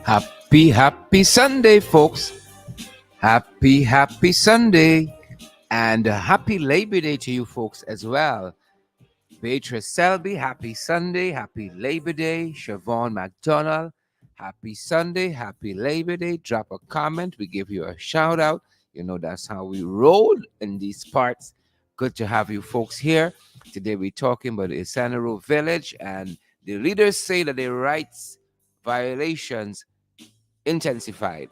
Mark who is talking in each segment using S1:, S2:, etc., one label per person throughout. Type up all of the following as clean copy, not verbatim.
S1: Happy Sunday, folks. Happy Sunday. And happy Labor Day to you folks as well. Beatrice Selby, happy Sunday, happy Labor Day. Siobhan McDonald, happy Sunday, happy Labor Day. Drop a comment, we give you a shout out. You know, that's how we roll in these parts. Good to have you folks here. Today we're talking about the Isseneru Village, and the leaders say that their rights violations intensified.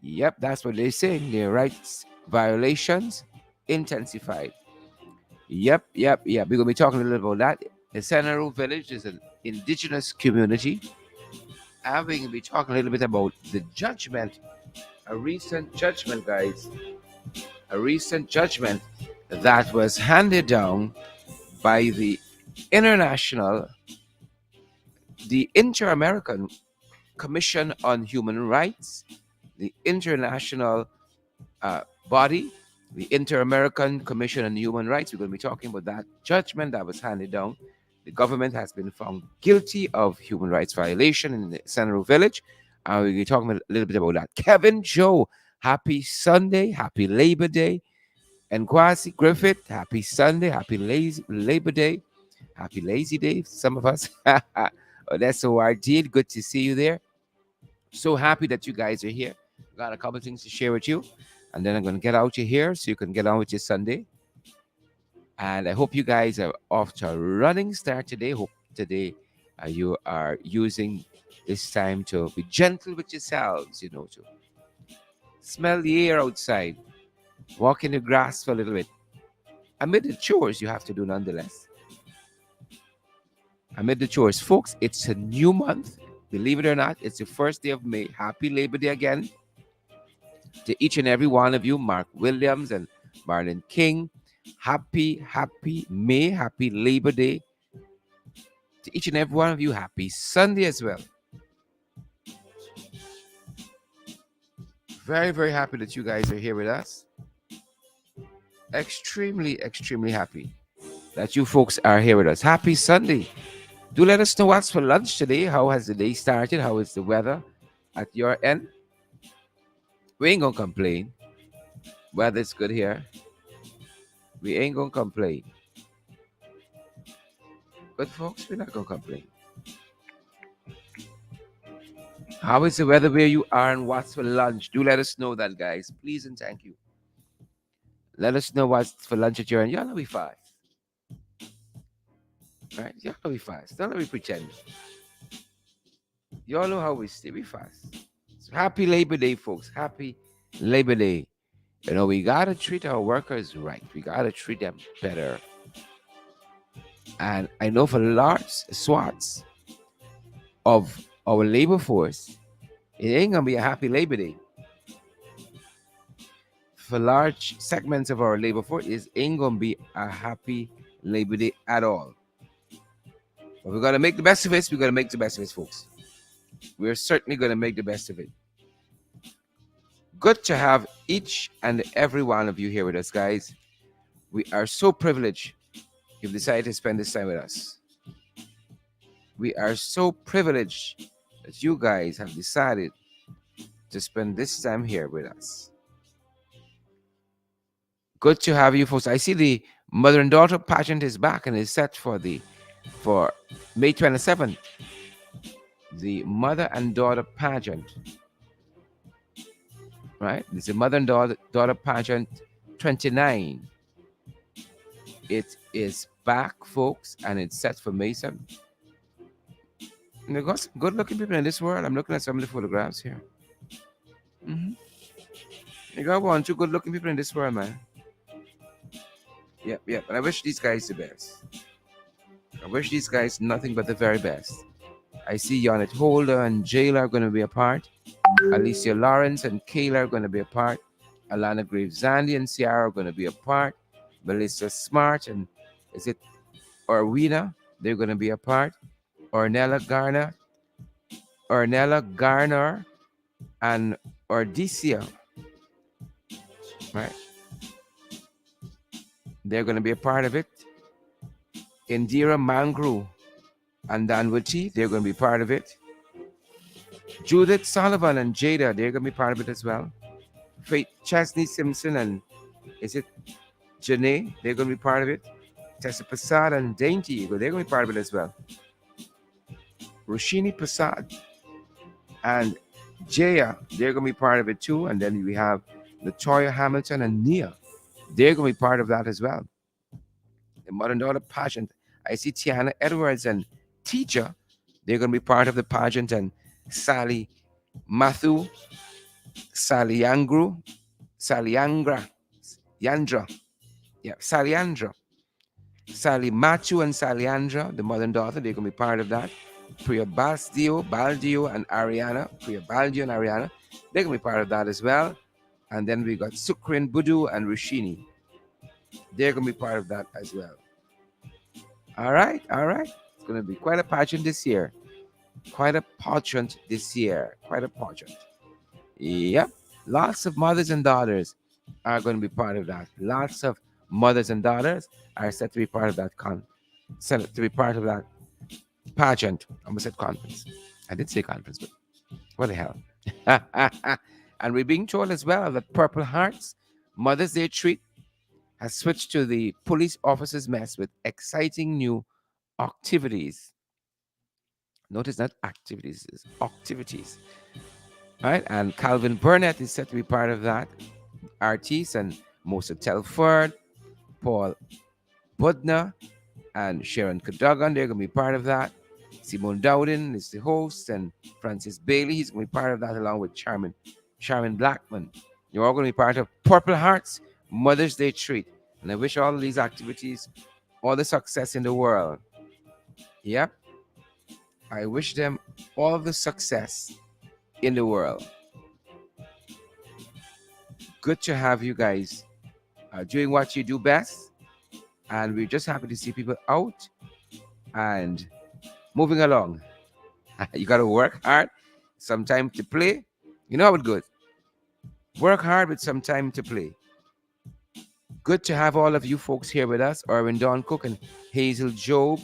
S1: Yep, that's what they're saying. Their rights violations intensified. Yep. We're gonna be talking a little about that. The Isseneru Village is an indigenous community. And we're gonna be talking a little bit about the judgment, a recent judgment, guys. A recent judgment that was handed down by international, the Inter-American Commission on Human Rights, the international body, the Inter-American Commission on Human Rights. We're going to be talking about that judgment that was handed down. The government has been found guilty of human rights violation in the Issanroe Village. And we'll be talking a little bit about that. Kevin Joe, happy Sunday, happy Labor Day. And Kwasi Griffith, happy Sunday, happy Labor Day, happy Lazy Day, some of us. S2.E37, good to see you there. So happy that you guys are here. Got a couple of things to share with you. And then I'm going to get out of here so you can get on with your Sunday. And I hope you guys are off to a running start today. Hope today you are using this time to be gentle with yourselves, to smell the air outside, walk in the grass for a little bit. Amid the chores you have to do nonetheless. Amid the chores. Folks, it's a new month. Believe it or not, it's the first day of May. Happy Labor Day again to each and every one of you. Mark Williams and Marlon King, happy May, happy Labor Day to each and every one of you. Happy Sunday as well. Very happy that you guys are here with us. Extremely happy that you folks are here with us. Happy Sunday. Do let us know what's for lunch today. How has the day started? How is the weather at your end? We ain't gonna complain. Weather's good here. We ain't gonna complain. But folks, we're not gonna complain. How is the weather where you are and what's for lunch? Do let us know that, guys. Please and thank you. Let us know what's for lunch at your end. Y'all know we fast. Right? Y'all know we fast. Don't let me pretend. Y'all know how we stay. We fast. So happy Labor Day, folks. Happy Labor Day. We gotta treat our workers right. We gotta treat them better. And I know for large swaths of our labor force, it ain't gonna be a happy Labor Day. For large segments of our labor force, it ain't gonna be a happy Labor Day at all. But we gotta make the best of it. We gotta make the best of it, folks. We're certainly gonna make the best of it. Good to have each and every one of you here with us, guys. We are so privileged you've decided to spend this time with us. We are so privileged that you guys have decided to spend this time here with us. Good to have you folks. I see the mother and daughter pageant is back and is set for May 27th. The mother and daughter pageant. Right? It's a mother and daughter pageant 29. It is back, folks, and it's set for May 7th. And there got some good looking people in this world. I'm looking at some of the photographs here. You got 1, 2 good looking people in this world, man. Yep. And I wish these guys the best. I wish these guys nothing but the very best. I see Yonette Holder and Jayla are going to be a part. Alicia Lawrence and Kayla are going to be a part. Alana Graves Zandy and Ciara are going to be a part. Melissa Smart and is it Orwina? They're going to be a part. Ornella Garner and Ordicia. Right? They're going to be a part of it. Indira Mangru and Danwati, they're going to be part of it. Judith Sullivan and Jada, they're going to be part of it as well. Faith Chesney Simpson and is it Janae, they're going to be part of it. Tessa Prasad and Dainty Eagle, they're going to be part of it as well. Roshini Prasad and Jaya, they're going to be part of it too. And then we have Latoya Hamilton and Nia, they're going to be part of that as well. The mother and daughter pageant, I see Tiana Edwards and Teacher, they're going to be part of the pageant, and Sally Matthew, Saliangra, Yandra, yeah, Saliandra, Sally Matthew and Saliandra, the mother and daughter, they're going to be part of that. Priya Baldio and Ariana, they're going to be part of that as well. And then we got Sukrin Budu and Rushini, they're going to be part of that as well. All right. It's going to be quite a pageant this year. Quite a pageant. Yep. Lots of mothers and daughters are going to be part of that. Lots of mothers and daughters are set to be part of that pageant. I almost said conference. I did say conference, but what the hell? And we're being told as well that Purple Hearts Mother's Day treat has switched to the police officers' mess with exciting new activities. Notice not activities, it's activities. Right? And Calvin Burnett is set to be part of that. Artis and Mosa Telford, Paul Budner, and Sharon Cadogan, they're going to be part of that. Simone Dowden is the host, and Francis Bailey, he's going to be part of that, along with Charmin Blackman. You're all going to be part of Purple Hearts Mother's Day treat. And I wish all of these activities all the success in the world. Yep. I wish them all the success in the world. Good to have you guys doing what you do best. And we're just happy to see people out and moving along. You got to work hard, some time to play. You know how it goes. Work hard with some time to play. Good to have all of you folks here with us. Erwin Don Cook and Hazel Job.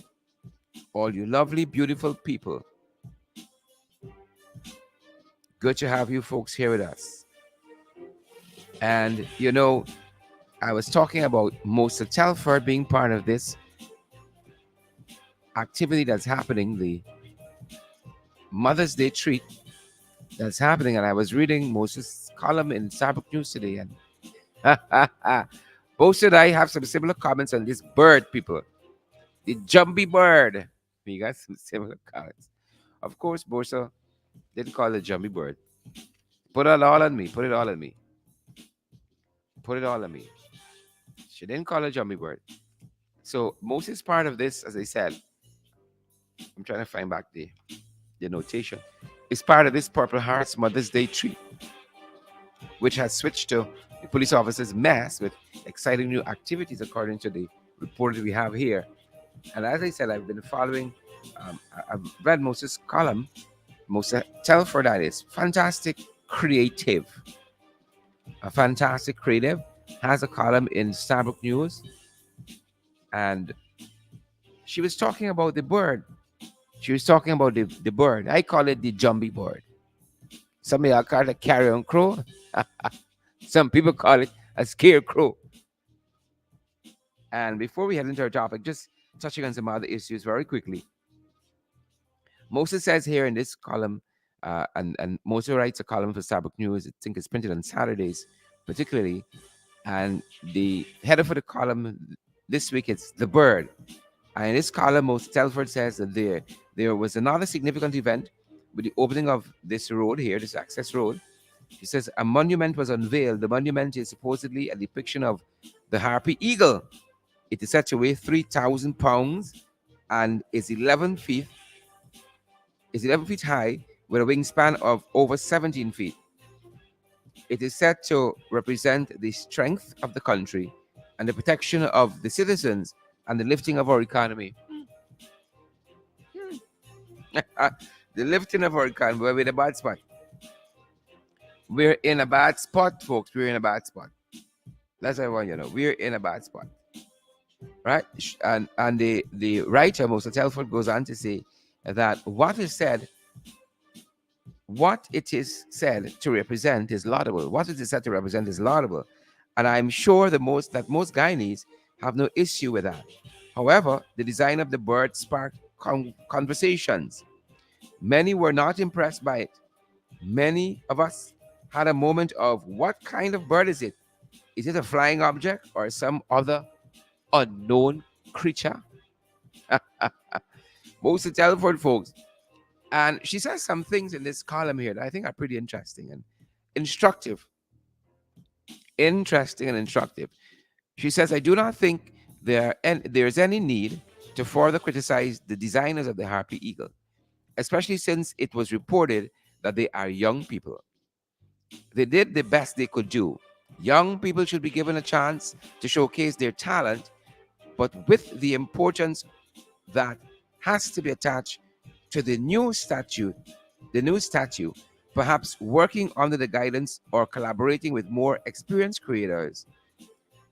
S1: All you lovely, beautiful people. Good to have you folks here with us. And, you know, I was talking about Mosa Telford being part of this activity that's happening, the Mother's Day treat that's happening. And I was reading Mosa's column in Starbuck News today. And Bosa and I have some similar comments on this bird, people. The jumbie bird. We got some similar comments. Of course, Bosa didn't call it jumbie bird. Put it all on me. She didn't call it jumbie bird. So Mosa is part of this, as I said. I'm trying to find back the notation. It's part of this Purple Hearts Mother's Day treat, which has switched to the police officers' mess with exciting new activities, according to the report that we have here. And as I said, I've been following, I've read Mosa's column, Mosa Telford, that is. Fantastic creative. A fantastic creative. Has a column in Starbuck News. And she was talking about the bird. She was talking about the bird. I call it the jumbie bird. Some of y'all call it a carrion crow. Some people call it a scarecrow. And before we head into our topic, just touching on some other issues very quickly. Mosa says here in this column, and Mosa writes a column for Starbuck News. I think it's printed on Saturdays, particularly. And the header for the column this week is The Bird. And in this column, Mosa Telford says that there was another significant event with the opening of this road here, this access road. She says a monument was unveiled. The monument is supposedly a depiction of the harpy eagle. It is said to weigh 3,000 pounds and is 11 feet high with a wingspan of over 17 feet. It is said to represent the strength of the country and the protection of the citizens and the lifting of our economy. The lifting of our economy. We're in a bad spot. We're in a bad spot, folks. We're in a bad spot. That's what I want you to know. We're in a bad spot. right? And the writer, Moses Telford, goes on to say that what it is said to represent is laudable. What it is said to represent is laudable. And I'm sure most Guyanese have no issue with that. However, the design of the bird sparked conversations. Many were not impressed by it. Many of us had a moment of, what kind of bird is it? Is it a flying object or some other unknown creature? Most of Telford folks. And she says some things in this column here that I think are pretty interesting and instructive. Interesting and instructive. She says, I do not think there's any need to further criticize the designers of the Harpy Eagle, especially since it was reported that they are young people. They did the best they could do. Young people should be given a chance to showcase their talent, but with the importance that has to be attached to the new statue, perhaps working under the guidance or collaborating with more experienced creators,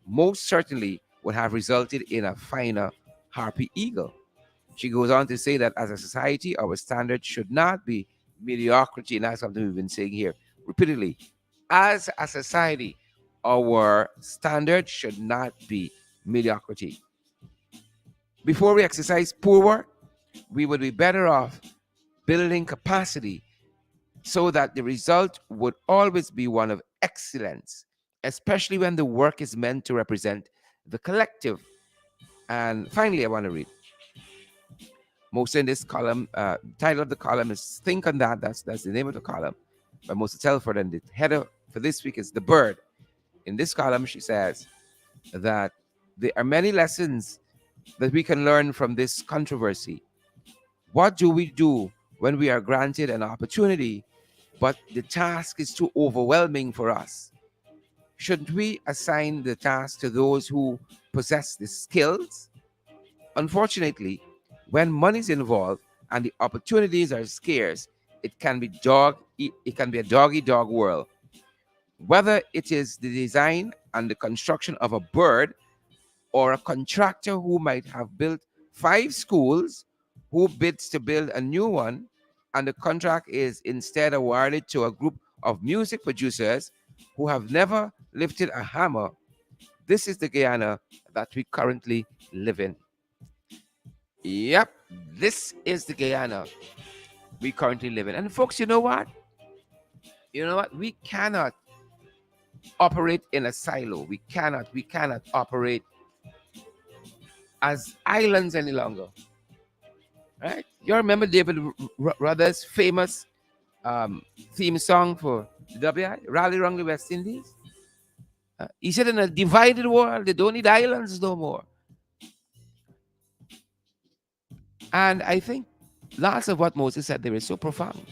S1: most certainly would have resulted in a finer Harpy Eagle. She goes on to say that as a society, our standard should not be mediocrity, and that's something we've been saying here repeatedly. As a society, our standard should not be mediocrity. Before we exercise poor work, we would be better off building capacity so that the result would always be one of excellence, especially when the work is meant to represent the collective. And finally, I want to read most in this column. Title of the column is "Think on That." That's the name of the column by Mosa Telford, and the header for this week is "The Bird." In this column, she says that there are many lessons that we can learn from this controversy. What do we do when we are granted an opportunity, but the task is too overwhelming for us? Shouldn't we assign the task to those who possess the skills? Unfortunately, when money is involved and the opportunities are scarce, it can be a dog eat dog world. Whether it is the design and the construction of a bird, or a contractor who might have built 5 schools who bids to build a new one, and the contract is instead awarded to a group of music producers who have never lifted a hammer. This is the Guyana that we currently live in. Yep, this is the Guyana we currently live in. And folks, you know what? You know what? We cannot operate in a silo. We cannot operate as islands any longer. Right? You remember David Ruther's famous theme song for the WI, Rally Round the West Indies? He said, in a divided world, they don't need islands no more. And I think lots of what Moses said there is so profound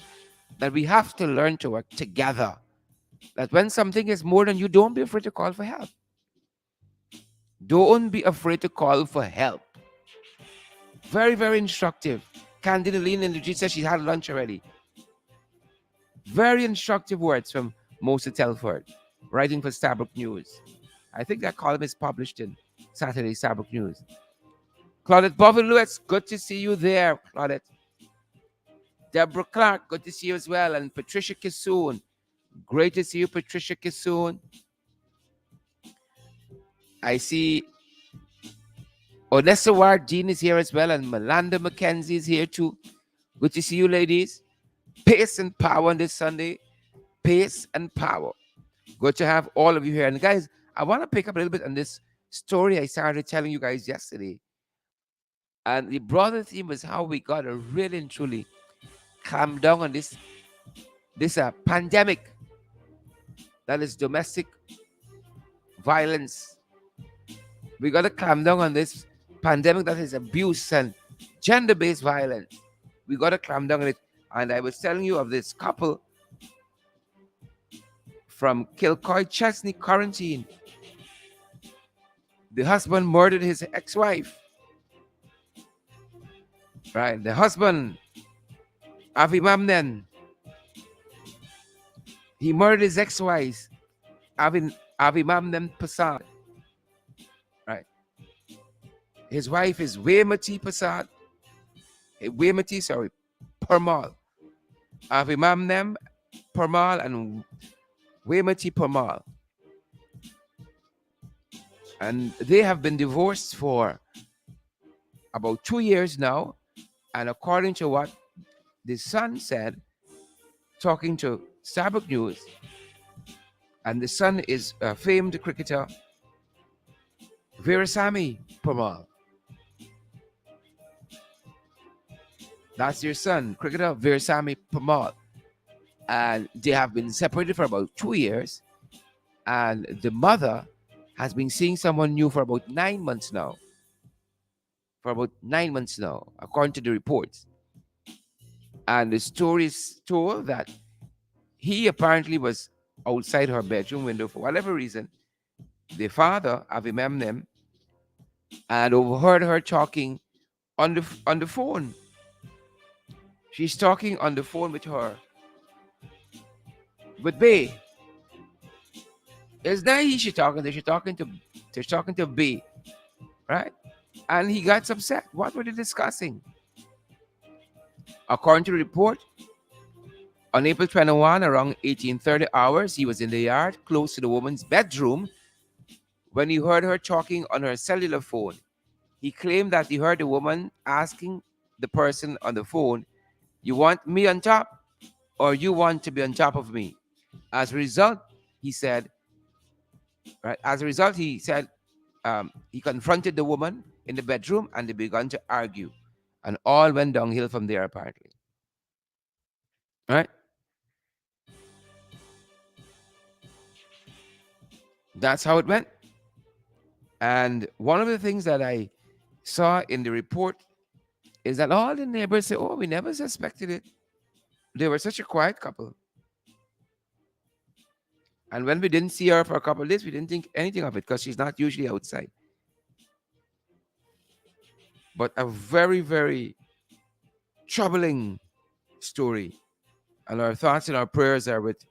S1: that we have to learn to work together. That when something is more than you, don't be afraid to call for help. Don't be afraid to call for help. Very, very instructive. Candida leaned in the street, said she had lunch already. Very instructive words from Mosa Telford, writing for Starbuck News. I think that column is published in Saturday Starbuck News. Claudette Bovilouette, good to see you there, Claudette. Deborah Clark, good to see you as well. And Patricia Kissoon, great to see you, Patricia Kissoon. I see Odessa Ward Dean is here as well, and Melanda McKenzie is here too. Good to see you, ladies. Pace and power on this Sunday. Pace and power. Good to have all of you here. And guys, I want to pick up a little bit on this story I started telling you guys yesterday. And the broader theme was how we got to really and truly calm down on this pandemic that is domestic violence. We got to calm down on this pandemic that is abuse and gender-based violence. We got to clamp down on it. And I was telling you of this couple from Kilcoy, Chesney quarantine. The husband murdered his ex-wife. Right, the husband, Avi Mamnen, he murdered his ex-wife, Avi Mamnen Passad. Right. His wife is Wemati Prasad, Wemati, sorry, Parmal. Avimamnem Parmal and Wemati Parmal. And they have been divorced for about 2 years now. And according to what the son said, talking to Starbuck News, and the son is a famed cricketer, Veerasamy Parmal. That's your son, cricketer Veerasamy Parmal. And they have been separated for about 2 years. And the mother has been seeing someone new for about 9 months now. According to the reports. And the story is told that he apparently was outside her bedroom window for whatever reason. The father, Avimemnem, and overheard her talking on the phone. She's talking on the phone with Bay. It's not he she's talking to. She's talking to Bay, right? And he got upset. What were they discussing? According to the report, on April 21, around 18:30 hours, he was in the yard close to the woman's bedroom when he heard her talking on her cellular phone. He claimed that he heard the woman asking the person on the phone, "You want me on top, or you want to be on top of me?" As a result, he said, he confronted the woman in the bedroom and they began to argue. And all went downhill from there, apparently. Right? That's how it went. And one of the things that I saw in the report is that all the neighbors say, "Oh, we never suspected it. They were such a quiet couple. And when we didn't see her for a couple of days, we didn't think anything of it because she's not usually outside." But a very, very troubling story. And our thoughts and our prayers are with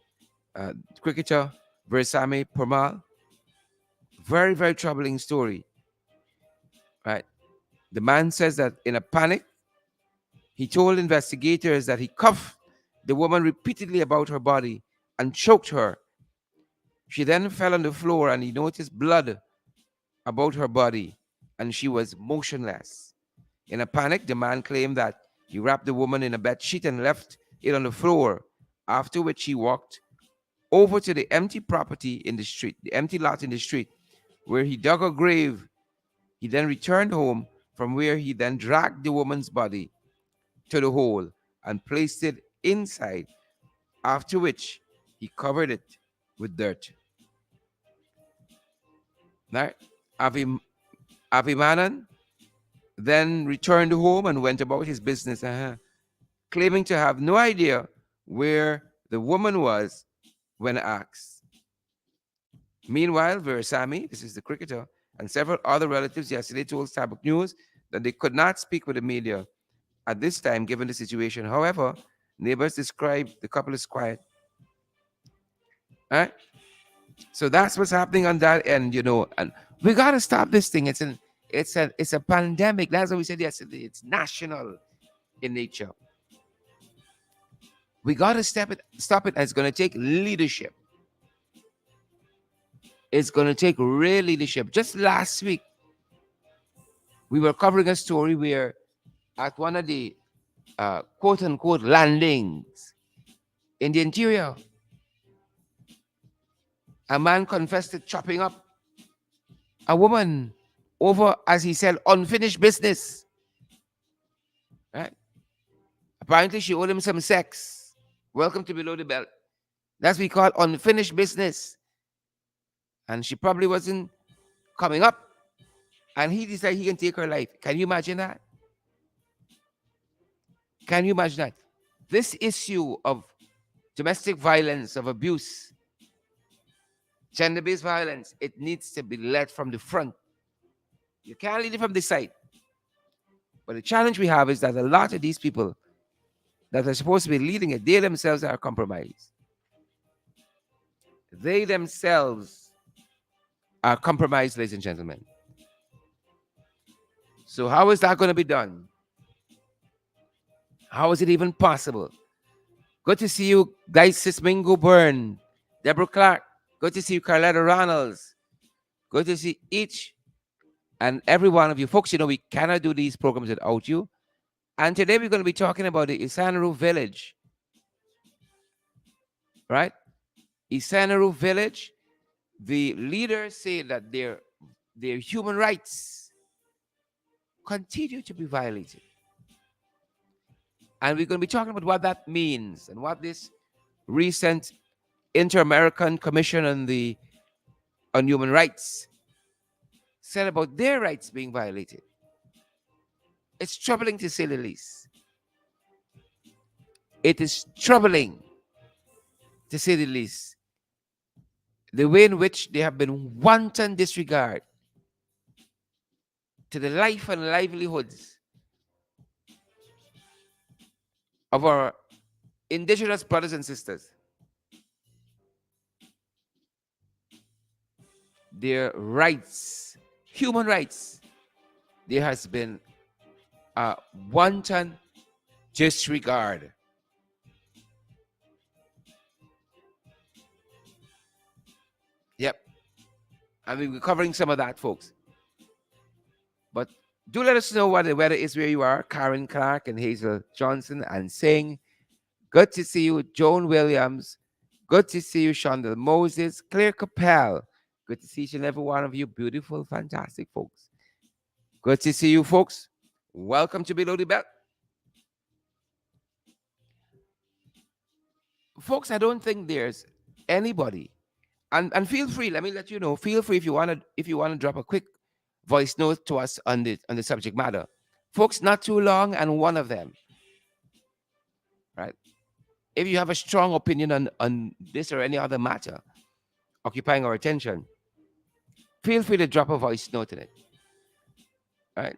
S1: cricketer Veerasamy Parmal. Very, very troubling story. Right? The man says that in a panic, he told investigators that he cuffed the woman repeatedly about her body and choked her. She then fell on the floor and he noticed blood about her body and she was motionless. In a panic, the man claimed that he wrapped the woman in a bed sheet and left it on the floor, after which he walked over to the empty property in the street, the empty lot in the street, where he dug a grave. He then returned home, from where he then dragged the woman's body to the hole and placed it inside, after which he covered it with dirt. Right? Avimanan then returned home and went about his business, claiming to have no idea where the woman was when asked. Meanwhile, Veerasamy, this is the cricketer, and several other relatives yesterday told Starbuck News that they could not speak with the media at this time given the situation. However, neighbors described the couple as quiet. Right? So that's what's happening on that end, and we gotta stop this thing. It's a pandemic. That's what we said yesterday. It's national in nature. We gotta stop it, and it's gonna take leadership. It's gonna take real leadership. Just last week, we were covering a story where at one of the quote unquote landings in the interior, a man confessed to chopping up a woman over, as he said, unfinished business. Right? Apparently, she owed him some sex. Welcome to Below the Belt. That's what we call unfinished business. And she probably wasn't coming up. And he decided he can take her life. Can you imagine that? Can you imagine that? This issue of domestic violence, of abuse, gender-based violence, it needs to be led from the front. You can't lead it from the side. But the challenge we have is that a lot of these people that are supposed to be leading it, they themselves are compromised. They themselves are compromised, ladies and gentlemen. So how is that going to be done? How is it even possible? Good to see you, guys. Mingo Byrne, Deborah Clark. Good to see you, Carletta Ronalds. Good to see each and every one of you. Folks, you know, we cannot do these programs without you. And today we're going to be talking about the Issanroe Village, right? Isseneru Village, the leaders say that their human rights continue to be violated. And we're going to be talking about what that means and what this recent Inter-American Commission on Human Rights said about their rights being violated. It's troubling to say the least. It is troubling to say the least. The way in which they have been wanton disregard to the life and livelihoods of our indigenous brothers and sisters. Their rights, human rights, there has been a wanton disregard. Yep. I mean, we're covering some of that, folks. But do let us know what the weather is where you are. Karen Clark and Hazel Johnson and Singh. Good to see you, Joan Williams. Good to see you, Shonda Moses. Claire Capel. Good to see each and every one of you, beautiful, fantastic folks. Good to see you, folks. Welcome to Below the Belt. Folks, I don't think there's anybody. And feel free, let me let you know, feel free if you want to drop a quick voice note to us on the subject matter. Folks, not too long, and one of them. Right? If you have a strong opinion on this or any other matter occupying our attention, feel free to drop a voice note in it. Right?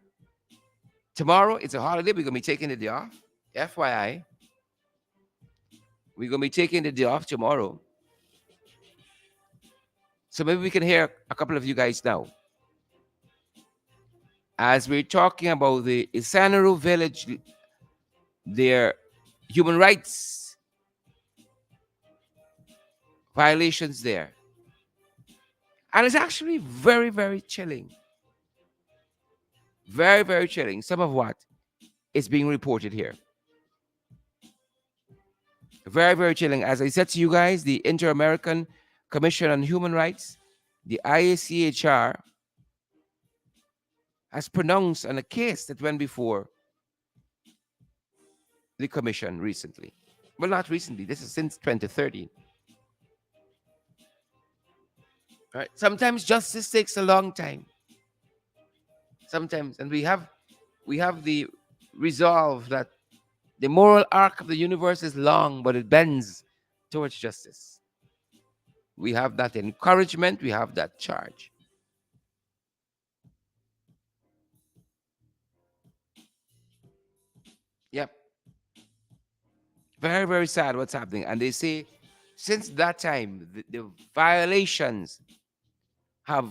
S1: Tomorrow, it's a holiday. We're going to be taking the day off. FYI. We're going to be taking the day off tomorrow. So maybe we can hear a couple of you guys now. As we're talking about the Isseneru Village, their human rights violations there. And it's actually very, very chilling. Very, very chilling. Some of what is being reported here. Very, very chilling. As I said to you guys, the Inter-American Commission on Human Rights, the IACHR, has pronounced on a case that went before the commission recently. Well, not recently. This is since 2013. Right? Sometimes justice takes a long time. Sometimes, and we have the resolve that the moral arc of the universe is long, but it bends towards justice. We have that encouragement. We have that charge. Yep. Very, very sad what's happening. And they say since that time, the violations have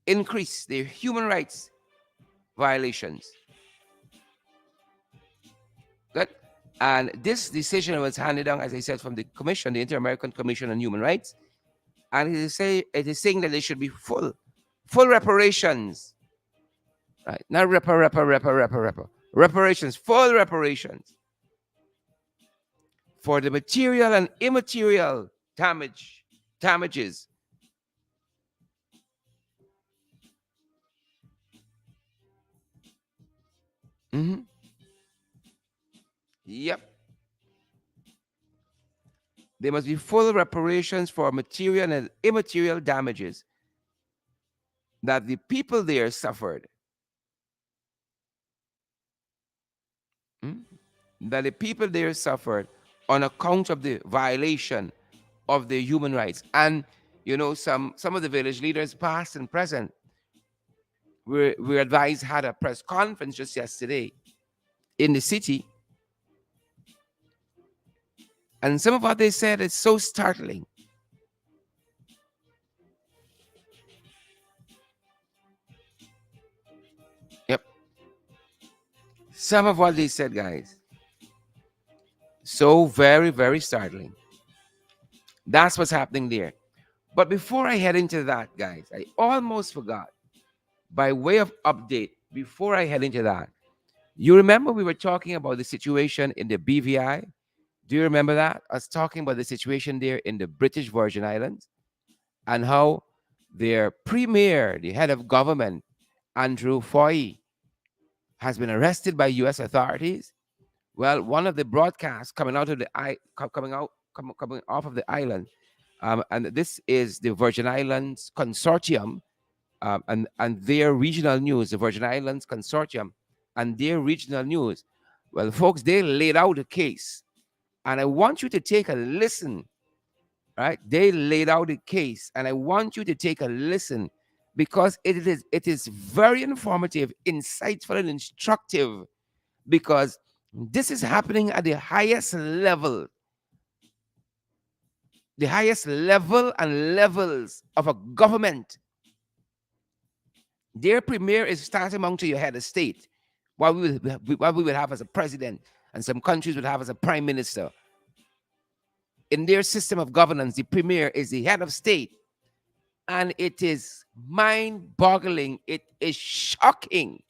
S1: increased, the human rights violations. Good. And this decision was handed down, as I said, from the Commission, the Inter-American Commission on Human Rights. And it is saying that there should be full reparations. Right? Not reparations, full reparations for the material and immaterial damages. Mm-hmm. Yep. There must be full reparations for material and immaterial damages that the people there suffered. That the people there suffered on account of the violation of their human rights. And, you know, some of the village leaders, past and present, we're advised, had a press conference just yesterday in the city. And some of what they said is so startling. some of what they said, guys, so very, very startling. That's what's happening there. But before I head into that, guys, I almost forgot. By way of update, before I head into that, you remember we were talking about the situation in the BVI? Do you remember that? Us talking about the situation there in the British Virgin Islands and how their premier, the head of government, Andrew Foy, has been arrested by U.S. authorities. Well, one of the broadcasts coming out of the coming off of the island, and this is the Virgin Islands Consortium, and their regional news, the Virgin Islands Consortium, and their regional news. Well, folks, they laid out a case, and I want you to take a listen. Right? They laid out a case, and I want you to take a listen because it is very informative, insightful, and instructive because this is happening at the highest level and levels of a government. Their premier is starting among to your head of state, what we would have as a president, and some countries would have as a prime minister. In their system of governance, the premier is the head of state. And it is mind-boggling. It is shocking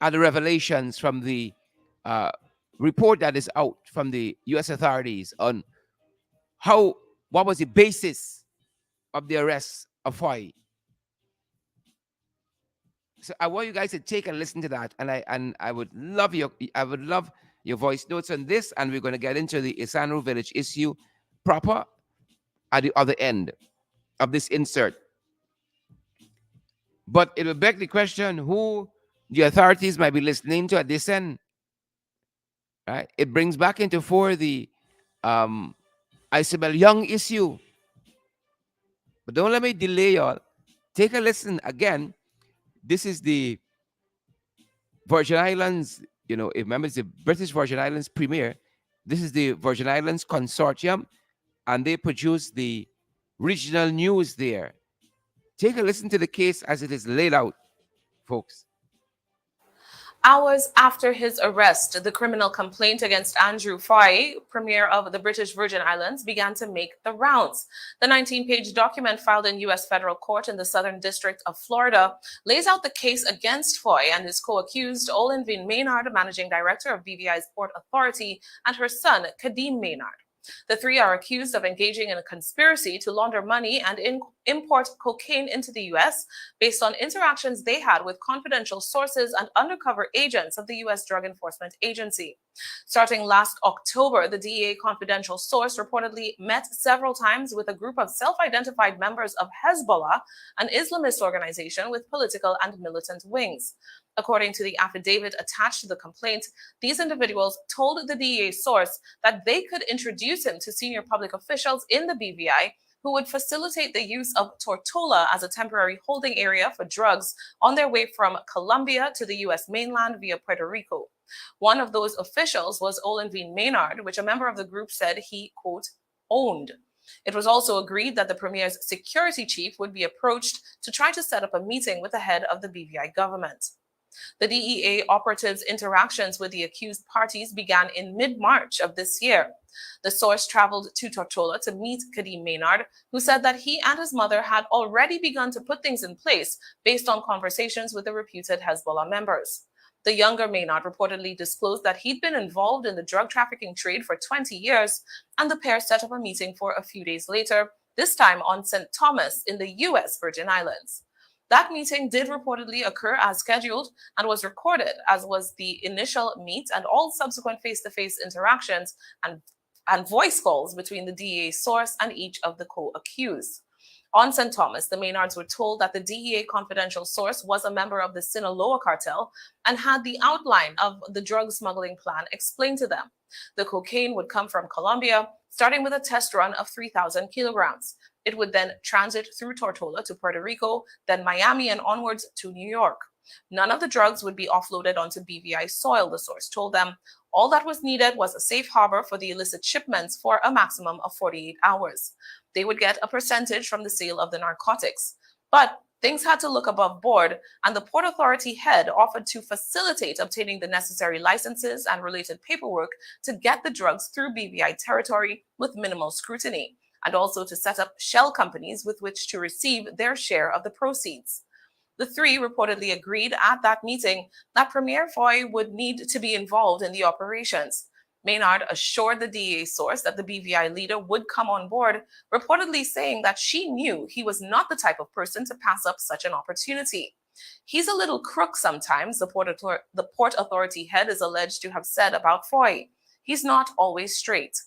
S1: at the revelations from the report that is out from the U.S. authorities on what was the basis of the arrest of Foy. So I want you guys to take a listen to that, and I would love your voice notes on this, and we're going to get into the Issanroe Village issue proper at the other end of this insert. But it will beg the question who the authorities might be listening to at this end. Right? It brings back into fore the Isabel Young issue. But don't let me delay y'all. Take a listen again. This is the Virgin Islands, remember it's the British Virgin Islands Premier. This is the Virgin Islands Consortium, and they produce the regional news there. Take a listen to the case as it is laid out, folks.
S2: Hours after his arrest, the criminal complaint against Andrew Foy, Premier of the British Virgin Islands, began to make the rounds. The 19-page document filed in U.S. federal court in the Southern District of Florida lays out the case against Foy and his co-accused, Olenvin Maynard, managing director of BVI's Port Authority, and her son, Kadeem Maynard. The three are accused of engaging in a conspiracy to launder money and import cocaine into the U.S. based on interactions they had with confidential sources and undercover agents of the U.S. Drug Enforcement Agency. Starting last October, the DEA confidential source reportedly met several times with a group of self-identified members of Hezbollah, an Islamist organization with political and militant wings. According to the affidavit attached to the complaint, these individuals told the DEA source that they could introduce him to senior public officials in the BVI who would facilitate the use of Tortola as a temporary holding area for drugs on their way from Colombia to the U.S. mainland via Puerto Rico. One of those officials was Olenvin Maynard, which a member of the group said he, quote, owned. It was also agreed that the Premier's security chief would be approached to try to set up a meeting with the head of the BVI government. The DEA operatives' interactions with the accused parties began in mid-March of this year. The source traveled to Tortola to meet Kadeem Maynard, who said that he and his mother had already begun to put things in place based on conversations with the reputed Hezbollah members. The younger Maynard reportedly disclosed that he'd been involved in the drug trafficking trade for 20 years, and the pair set up a meeting for a few days later, this time on St. Thomas in the U.S. Virgin Islands. That meeting did reportedly occur as scheduled and was recorded, as was the initial meet and all subsequent face-to-face interactions and voice calls between the DEA source and each of the co-accused. On St. Thomas, the Maynards were told that the DEA confidential source was a member of the Sinaloa cartel and had the outline of the drug smuggling plan explained to them. The cocaine would come from Colombia, starting with a test run of 3,000 kilograms. It would then transit through Tortola to Puerto Rico, then Miami and onwards to New York. None of the drugs would be offloaded onto BVI soil, the source told them. All that was needed was a safe harbor for the illicit shipments for a maximum of 48 hours. They would get a percentage from the sale of the narcotics. But Things had to look above board, and the Port Authority head offered to facilitate obtaining the necessary licenses and related paperwork to get the drugs through BVI territory with minimal scrutiny, and also to set up shell companies with which to receive their share of the proceeds. The three reportedly agreed at that meeting that Premier Foy would need to be involved in the operations. Maynard assured the DEA source that the BVI leader would come on board, reportedly saying that she knew he was not the type of person to pass up such an opportunity. He's a little crook sometimes, the Port Authority head is alleged to have said about Foy. He's not always straight.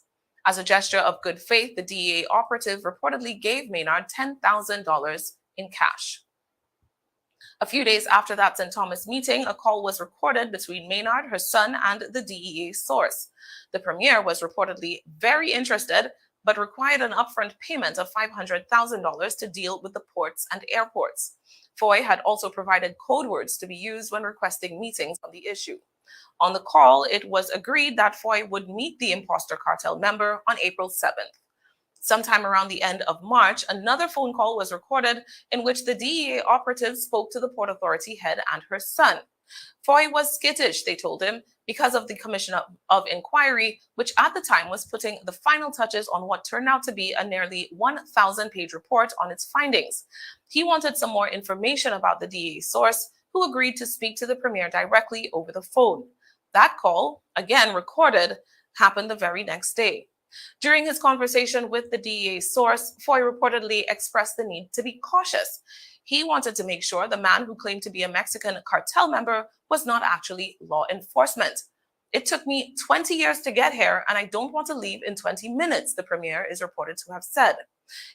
S2: As a gesture of good faith, the DEA operative reportedly gave Maynard $10,000 in cash. A few days after that St. Thomas meeting, a call was recorded between Maynard, her son, and the DEA source. The premier was reportedly very interested, but required an upfront payment of $500,000 to deal with the ports and airports. Foy had also provided code words to be used when requesting meetings on the issue. On the call, it was agreed that Foy would meet the imposter cartel member on April 7th. Sometime around the end of March, another phone call was recorded in which the DEA operative spoke to the Port Authority head and her son. Foy was skittish, they told him, because of the Commission of Inquiry, which at the time was putting the final touches on what turned out to be a nearly 1,000-page report on its findings. He wanted some more information about the DEA source, who agreed to speak to the premier directly over the phone. That call, again recorded, happened the very next day. During his conversation with the DEA source, Foy reportedly expressed the need to be cautious. He wanted to make sure the man who claimed to be a Mexican cartel member was not actually law enforcement. It took me 20 years to get here, and I don't want to leave in 20 minutes, the premier is reported to have said.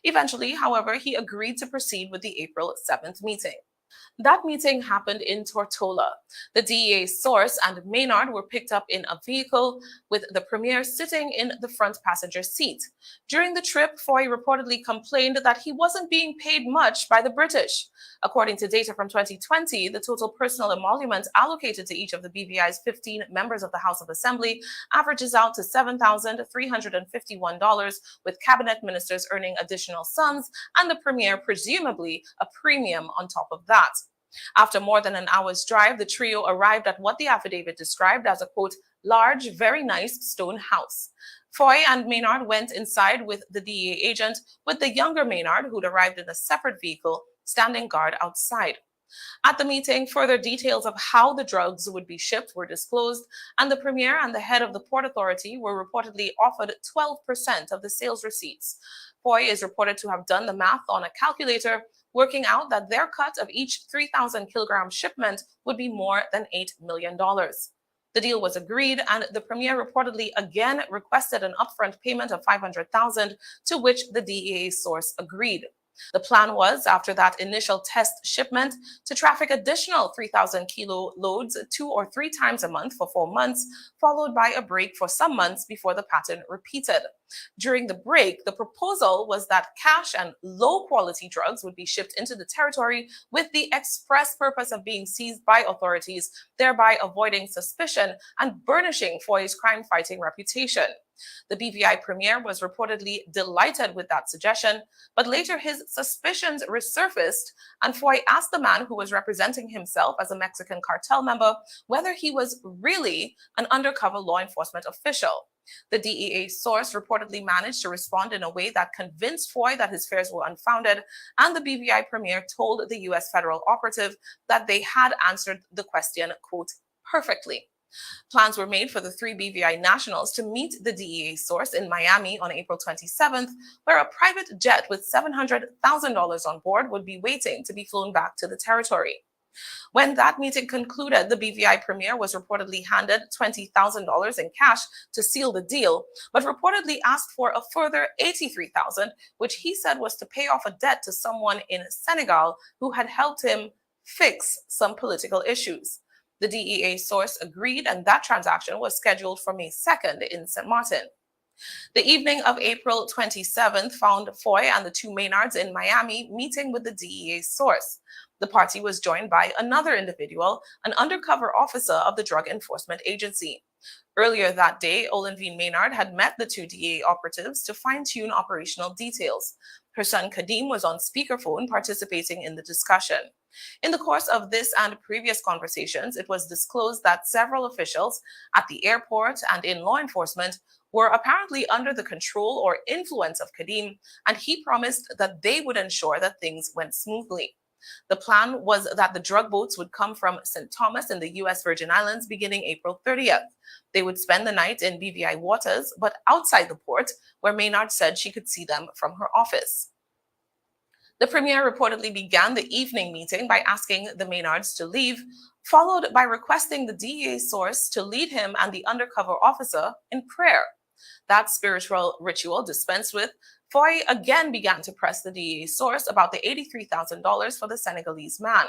S2: Eventually, however, he agreed to proceed with the April 7th meeting. That meeting happened in Tortola. The DEA source and Maynard were picked up in a vehicle with the premier sitting in the front passenger seat. During the trip, Foy reportedly complained that he wasn't being paid much by the British. According to data from 2020, the total personal emolument allocated to each of the BVI's 15 members of the House of Assembly averages out to $7,351, with cabinet ministers earning additional sums and the premier presumably a premium on top of that. After more than an hour's drive, the trio arrived at what the affidavit described as a, quote, large, very nice stone house. Foy and Maynard went inside with the DEA agent, with the younger Maynard, who'd arrived in a separate vehicle, standing guard outside. At the meeting, further details of how the drugs would be shipped were disclosed, and the premier and the head of the Port Authority were reportedly offered 12% of the sales receipts. Foy is reported to have done the math on a calculator, working out that their cut of each 3,000 kilogram shipment would be more than $8 million. The deal was agreed, and the premier reportedly again requested an upfront payment of $500,000, to which the DEA source agreed. The plan was, after that initial test shipment, to traffic additional 3,000 kilo loads 2 or 3 times a month for 4 months, followed by a break for some months before the pattern repeated. During the break, the proposal was that cash and low-quality drugs would be shipped into the territory with the express purpose of being seized by authorities, thereby avoiding suspicion and burnishing Foy's crime-fighting reputation. The BVI premier was reportedly delighted with that suggestion, but later his suspicions resurfaced, and Foy asked the man who was representing himself as a Mexican cartel member whether he was really an undercover law enforcement official. The DEA source reportedly managed to respond in a way that convinced Foy that his fears were unfounded, and the BVI premier told the U.S. federal operative that they had answered the question, quote, perfectly. Plans were made for the 3 BVI nationals to meet the DEA source in Miami on April 27th, where a private jet with $700,000 on board would be waiting to be flown back to the territory. When that meeting concluded, the BVI premier was reportedly handed $20,000 in cash to seal the deal, but reportedly asked for a further $83,000, which he said was to pay off a debt to someone in Senegal who had helped him fix some political issues. The DEA source agreed, and that transaction was scheduled for May 2nd in St. Martin. The evening of April 27th found Foy and the 2 Maynards in Miami meeting with the DEA source. The party was joined by another individual, an undercover officer of the Drug Enforcement Agency. Earlier that day, Olenvine Maynard had met the two DEA operatives to fine-tune operational details. Her son Kadim was on speakerphone participating in the discussion. In the course of this and previous conversations, it was disclosed that several officials at the airport and in law enforcement were apparently under the control or influence of Kadim, and he promised that they would ensure that things went smoothly. The plan was that the drug boats would come from St. Thomas in the U.S. Virgin Islands beginning April 30th. They would spend the night in BVI waters, but outside the port, where Maynard said she could see them from her office. The premier reportedly began the evening meeting by asking the Maynards to leave, followed by requesting the DEA source to lead him and the undercover officer in prayer. That spiritual ritual dispensed with, Foy again began to press the DEA source about the $83,000 for the Senegalese man.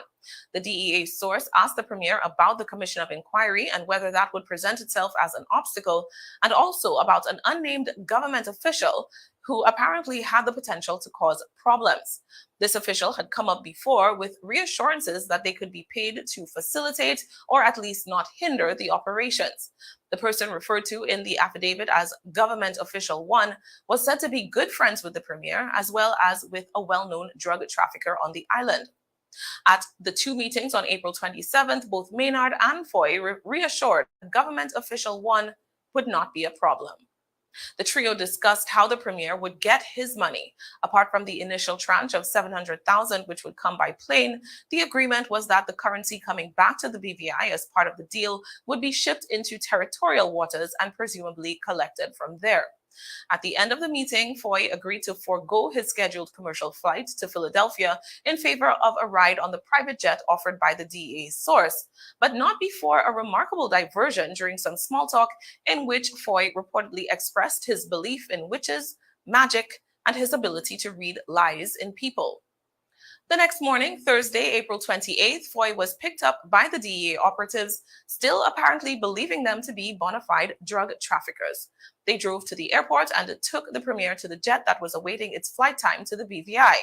S2: The DEA source asked the premier about the commission of inquiry and whether that would present itself as an obstacle, and also about an unnamed government official who apparently had the potential to cause problems. This official had come up before with reassurances that they could be paid to facilitate or at least not hinder the operations. The person referred to in the affidavit as Government Official 1 was said to be good friends with the premier, as well as with a well-known drug trafficker on the island. At the two meetings on April 27th, both Maynard and Foy reassured Government Official 1 would not be a problem. The trio discussed how the premier would get his money. Apart from the initial tranche of $700,000, which would come by plane, the agreement was that the currency coming back to the BVI as part of the deal would be shipped into territorial waters and presumably collected from there. At the end of the meeting, Foy agreed to forego his scheduled commercial flight to Philadelphia in favor of a ride on the private jet offered by the DEA's source, but not before a remarkable diversion during some small talk in which Foy reportedly expressed his belief in witches, magic, and his ability to read lies in people. The next morning, Thursday, April 28th, Foy was picked up by the DEA operatives, still apparently believing them to be bona fide drug traffickers. They drove to the airport and took the premier to the jet that was awaiting its flight time to the BVI.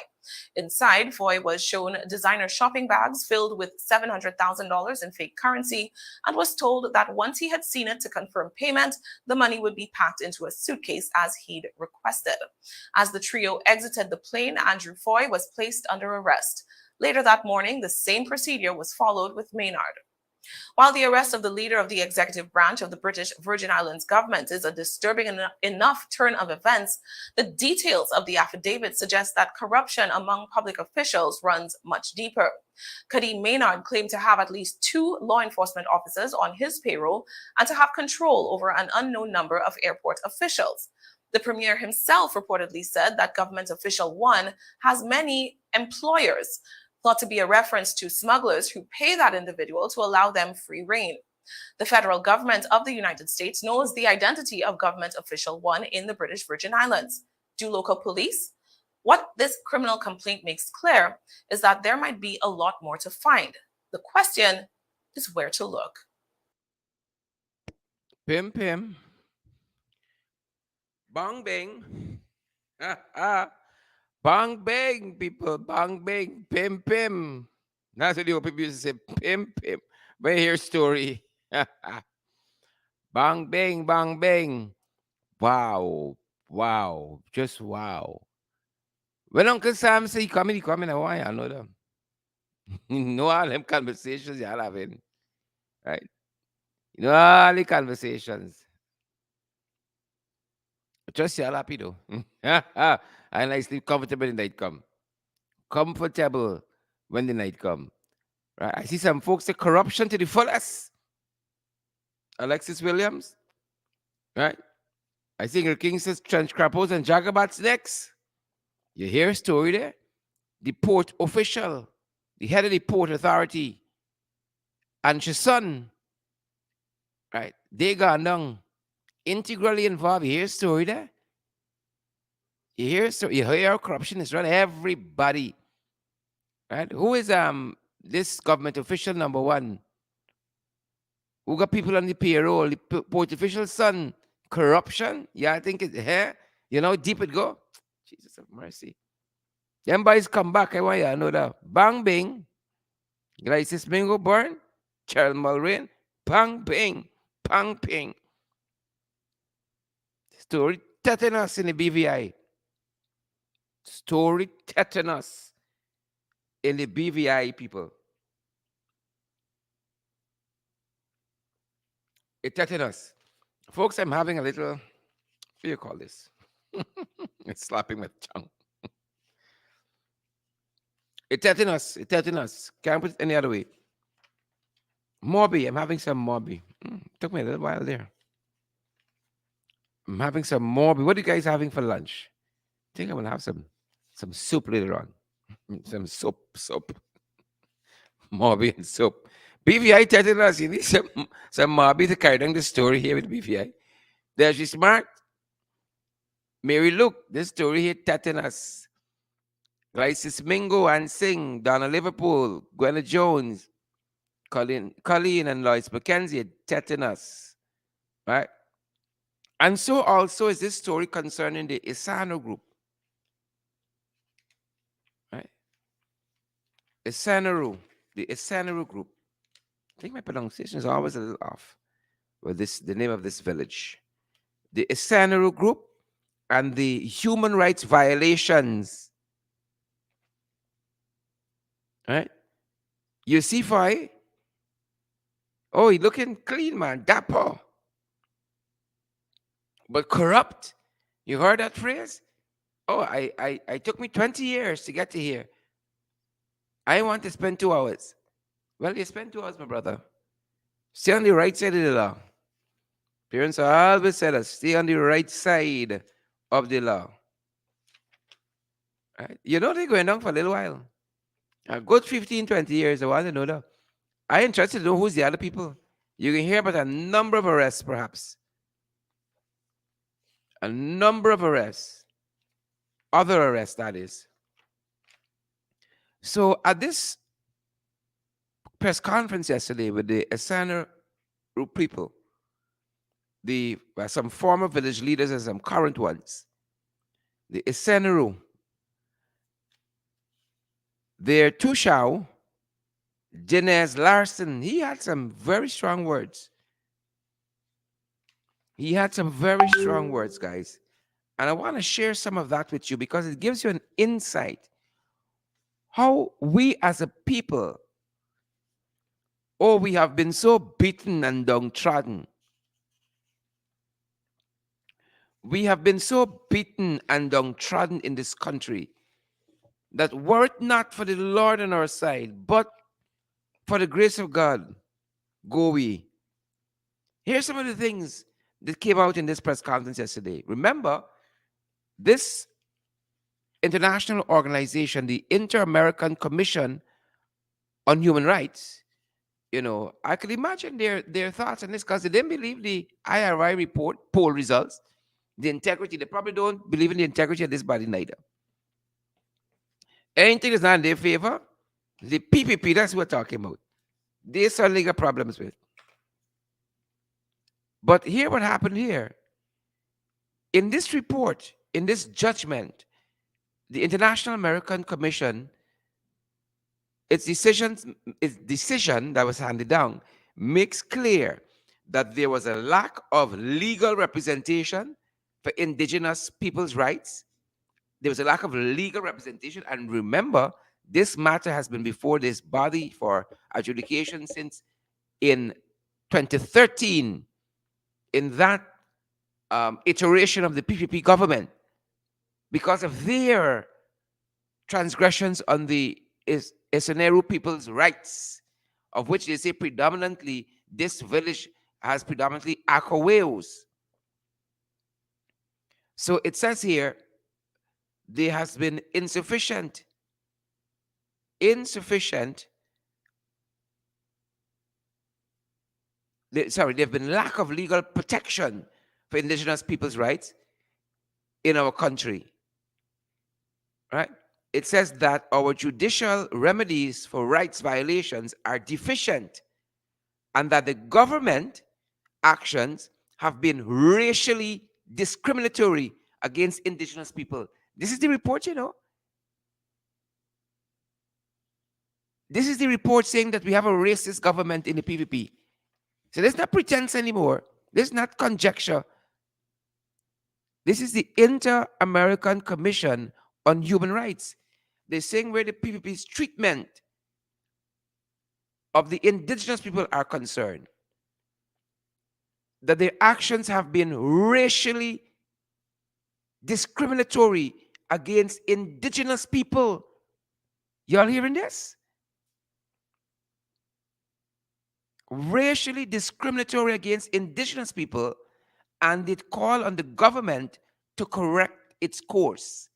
S2: Inside, Foy was shown designer shopping bags filled with $700,000 in fake currency and was told that once he had seen it to confirm payment, the money would be packed into a suitcase as he'd requested. As the trio exited the plane, Andrew Foy was placed under arrest. Later that morning, the same procedure was followed with Maynard. While the arrest of the leader of the executive branch of the British Virgin Islands government is a disturbing enough turn of events, the details of the affidavit suggest that corruption among public officials runs much deeper. Kadim Maynard claimed to have at least 2 law enforcement officers on his payroll and to have control over an unknown number of airport officials. The premier himself reportedly said that Government Official 1 has many employers, thought to be a reference to smugglers who pay that individual to allow them free rein. The federal government of the United States knows the identity of Government Official 1 in the British Virgin Islands. Do local police? What this criminal complaint makes clear is that there might be a lot more to find. The question is where to look.
S1: Pim pim. Bang bang. Bang bang, people. Bang bang. Pim pim. That's what the old people used to say. Pim pim. But here's story. Bang bang, bang bang. Wow. Wow. Just wow. When Uncle Sam say he coming, I want you know them. You know all them conversations y'all having. Right? You know all the conversations. Just y'all happy though. And I sleep comfortable when the night come. Comfortable when the night come. Right? I see some folks say corruption to the fullest. Alexis Williams. Right? I see Ingrid King says trench crappos and jagabats next. You hear a story there? The port official, the head of the port authority, and his son, right? They gone down, integrally involved. You hear a story there? You hear how corruption is run everybody, right? Who is this government official number 1? Who got people on the payroll? The port official's son, corruption? Yeah, I think it's here. You know, deep it go. Jesus have mercy. Them boys come back. I want you to know that. Bang bing. Glycis Mingo Burn. Cheryl Mulrain. Bang bing. Bang ping. Story tetanus in the BVI. Story tetanus in the BVI, people. It tetanus. Folks, I'm having a little, what do you call this? It's slapping my tongue. It tetanus. It tetanus. Can't put it any other way. Morbi. I'm having some Morbi. Took me a little while there. I'm having some Morbi. What are you guys having for lunch? I think I'm gonna have some soup later on. Some soup. Morbi and soup. BVI tetanus. You need some Morbi to carry down the story here with BVI. There she's smart. Mary Luke, this story here, tetanus. Glycis Mingo and Singh, Donna Liverpool, Gwenna Jones, Colleen and Lois McKenzie, tetanus. Right? And so also is this story concerning the Issanroe group. Right? Isseneru, the Isseneru group. I think my pronunciation is always a little off with the name of this village. The Isseneru group and the human rights violations. Right? You see, Foy? Oh, he looking clean, man, dapper. But corrupt. You heard that phrase? Oh, I took me 20 years to get to here. I want to spend 2 hours. Well, you spend 2 hours, my brother. Stay on the right side of the law. Parents always said us, stay on the right side of the law. Right? You know they're going down for a little while. A good 15, 20 years, I want to know that. I'm interested to know who's the other people. You can hear about a number of arrests, perhaps. A number of arrests. Other arrests, that is. So at this press conference yesterday with the Issanroe people, some former village leaders and some current ones, the Isseneru, their Tushao, Dinez Larson, he had some very strong words. He had some very strong words, guys. And I want to share some of that with you because it gives you an insight how we as a people, we have been so beaten and downtrodden. We have been so beaten and downtrodden in this country that were it not for the Lord on our side, but for the grace of God, go we. Here's some of the things that came out in this press conference yesterday. Remember, this international organization, the Inter-American Commission on Human Rights, I could imagine their thoughts on this because they didn't believe the IRI report, poll results, the integrity. They probably don't believe in the integrity of this body neither. Anything that's not in their favor, the PPP, that's what we're talking about. They certainly got problems with. But here what happened here. In this report, in this judgment, the International American Commission, its decision that was handed down makes clear that there was a lack of legal representation for indigenous people's rights. There was a lack of legal representation. And remember, this matter has been before this body for adjudication since in 2013, in that iteration of the PPP government, because of their transgressions on the Isseneru people's rights, of which they say predominantly this village has predominantly Akaweos. So it says here, there has been insufficient, there've been lack of legal protection for indigenous people's rights in our country. Right? It says that our judicial remedies for rights violations are deficient and that the government actions have been racially discriminatory against indigenous people. This is the report, This is the report saying that we have a racist government in the PPP. So there's not pretense anymore. There's not conjecture. This is the Inter-American Commission on Human Rights. They're saying where the PPP's treatment of the indigenous people are concerned, that their actions have been racially discriminatory against indigenous people. Y'all hearing this? Racially discriminatory against indigenous people, and it called on the government to correct its course.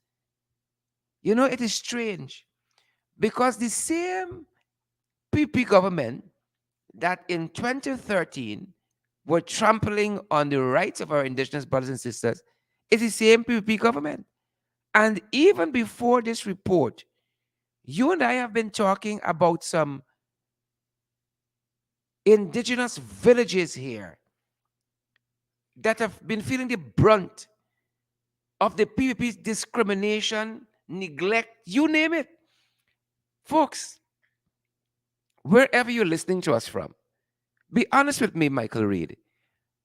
S1: You know, it is strange because the same PP government that in 2013 were trampling on the rights of our indigenous brothers and sisters is the same PPP government. And even before this report, you and I have been talking about some indigenous villages here that have been feeling the brunt of the PPP's discrimination, neglect, you name it. Folks, wherever you're listening to us from, be honest with me, Michael Reed,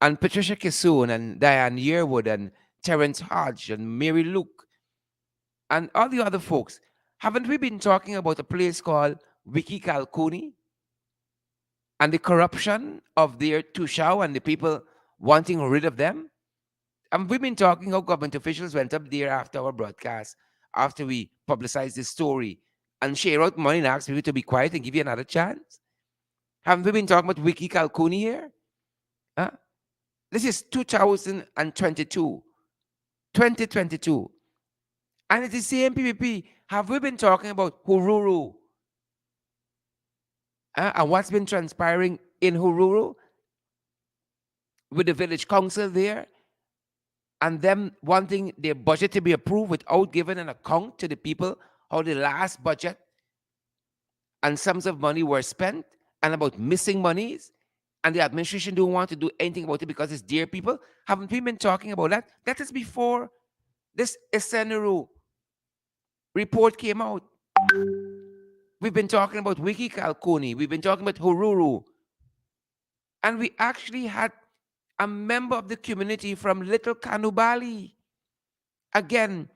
S1: and Patricia Kissoon, and Diane Yearwood, and Terrence Hodge, and Mary Luke, and all the other folks. Haven't we been talking about a place called Wiki Kalkuni and the corruption of their Tushao and the people wanting rid of them? And we've been talking how government officials went up there after our broadcast, after we publicized this story, and share out money and ask people to be quiet and give you another chance. Haven't we been talking about Wiki Kalkuni here? Huh? This is 2022, 2022. And it's the same PPP. Have we been talking about Hururu? And what's been transpiring in Hururu with the village council there and them wanting their budget to be approved without giving an account to the people how the last budget and sums of money were spent and about missing monies, and the administration don't want to do anything about it because it's dear people? Haven't we been talking about that? That is before this Isseneru report came out. We've been talking about Wiki Kalkuni. We've been talking about Hururu. And we actually had a member of the community from Little Kanubali. Again,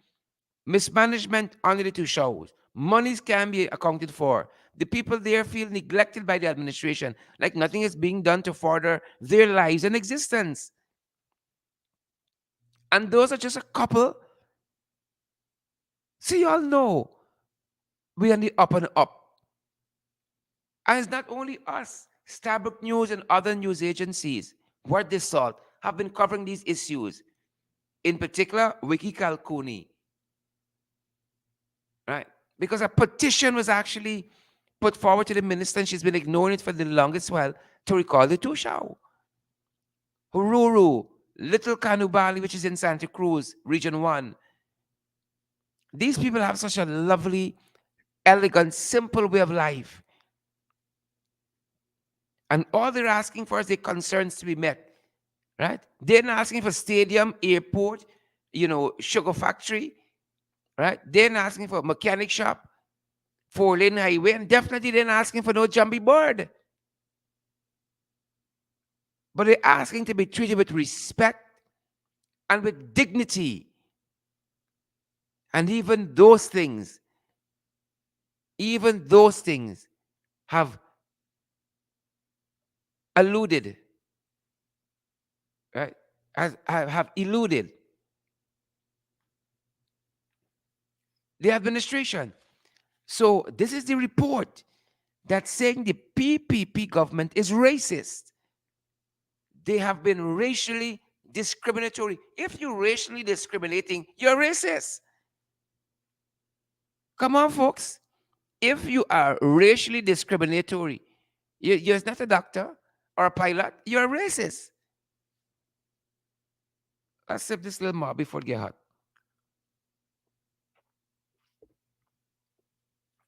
S1: mismanagement under the two shows. Monies can be accounted for. The people there feel neglected by the administration, like nothing is being done to further their lives and existence. And those are just a couple. So you all know we're on the up and up. And it's not only us. Starbuck News and other news agencies, Worth the Salt, have been covering these issues. In particular, Wiki Kalkuni. Right? Because a petition was actually put forward to the minister, and she's been ignoring it for the longest while, to recall the Tushao. Hururu, Little Kanubali, which is in Santa Cruz, Region 1. These people have such a lovely, elegant, simple way of life. And all they're asking for is their concerns to be met. Right? They're not asking for stadium, airport, sugar factory. Right? They're not asking for a mechanic shop, 4-lane highway, and definitely they're not asking for no jumbie board. But they're asking to be treated with respect and with dignity. And even those things have eluded, right? Have eluded the administration. So this is the report that's saying the PPP government is racist. They have been racially discriminatory. If you're racially discriminating, you're racist. Come on, folks. If you are racially discriminatory, you're not a doctor or a pilot, you're a racist. Let's sip this little more before it get hot.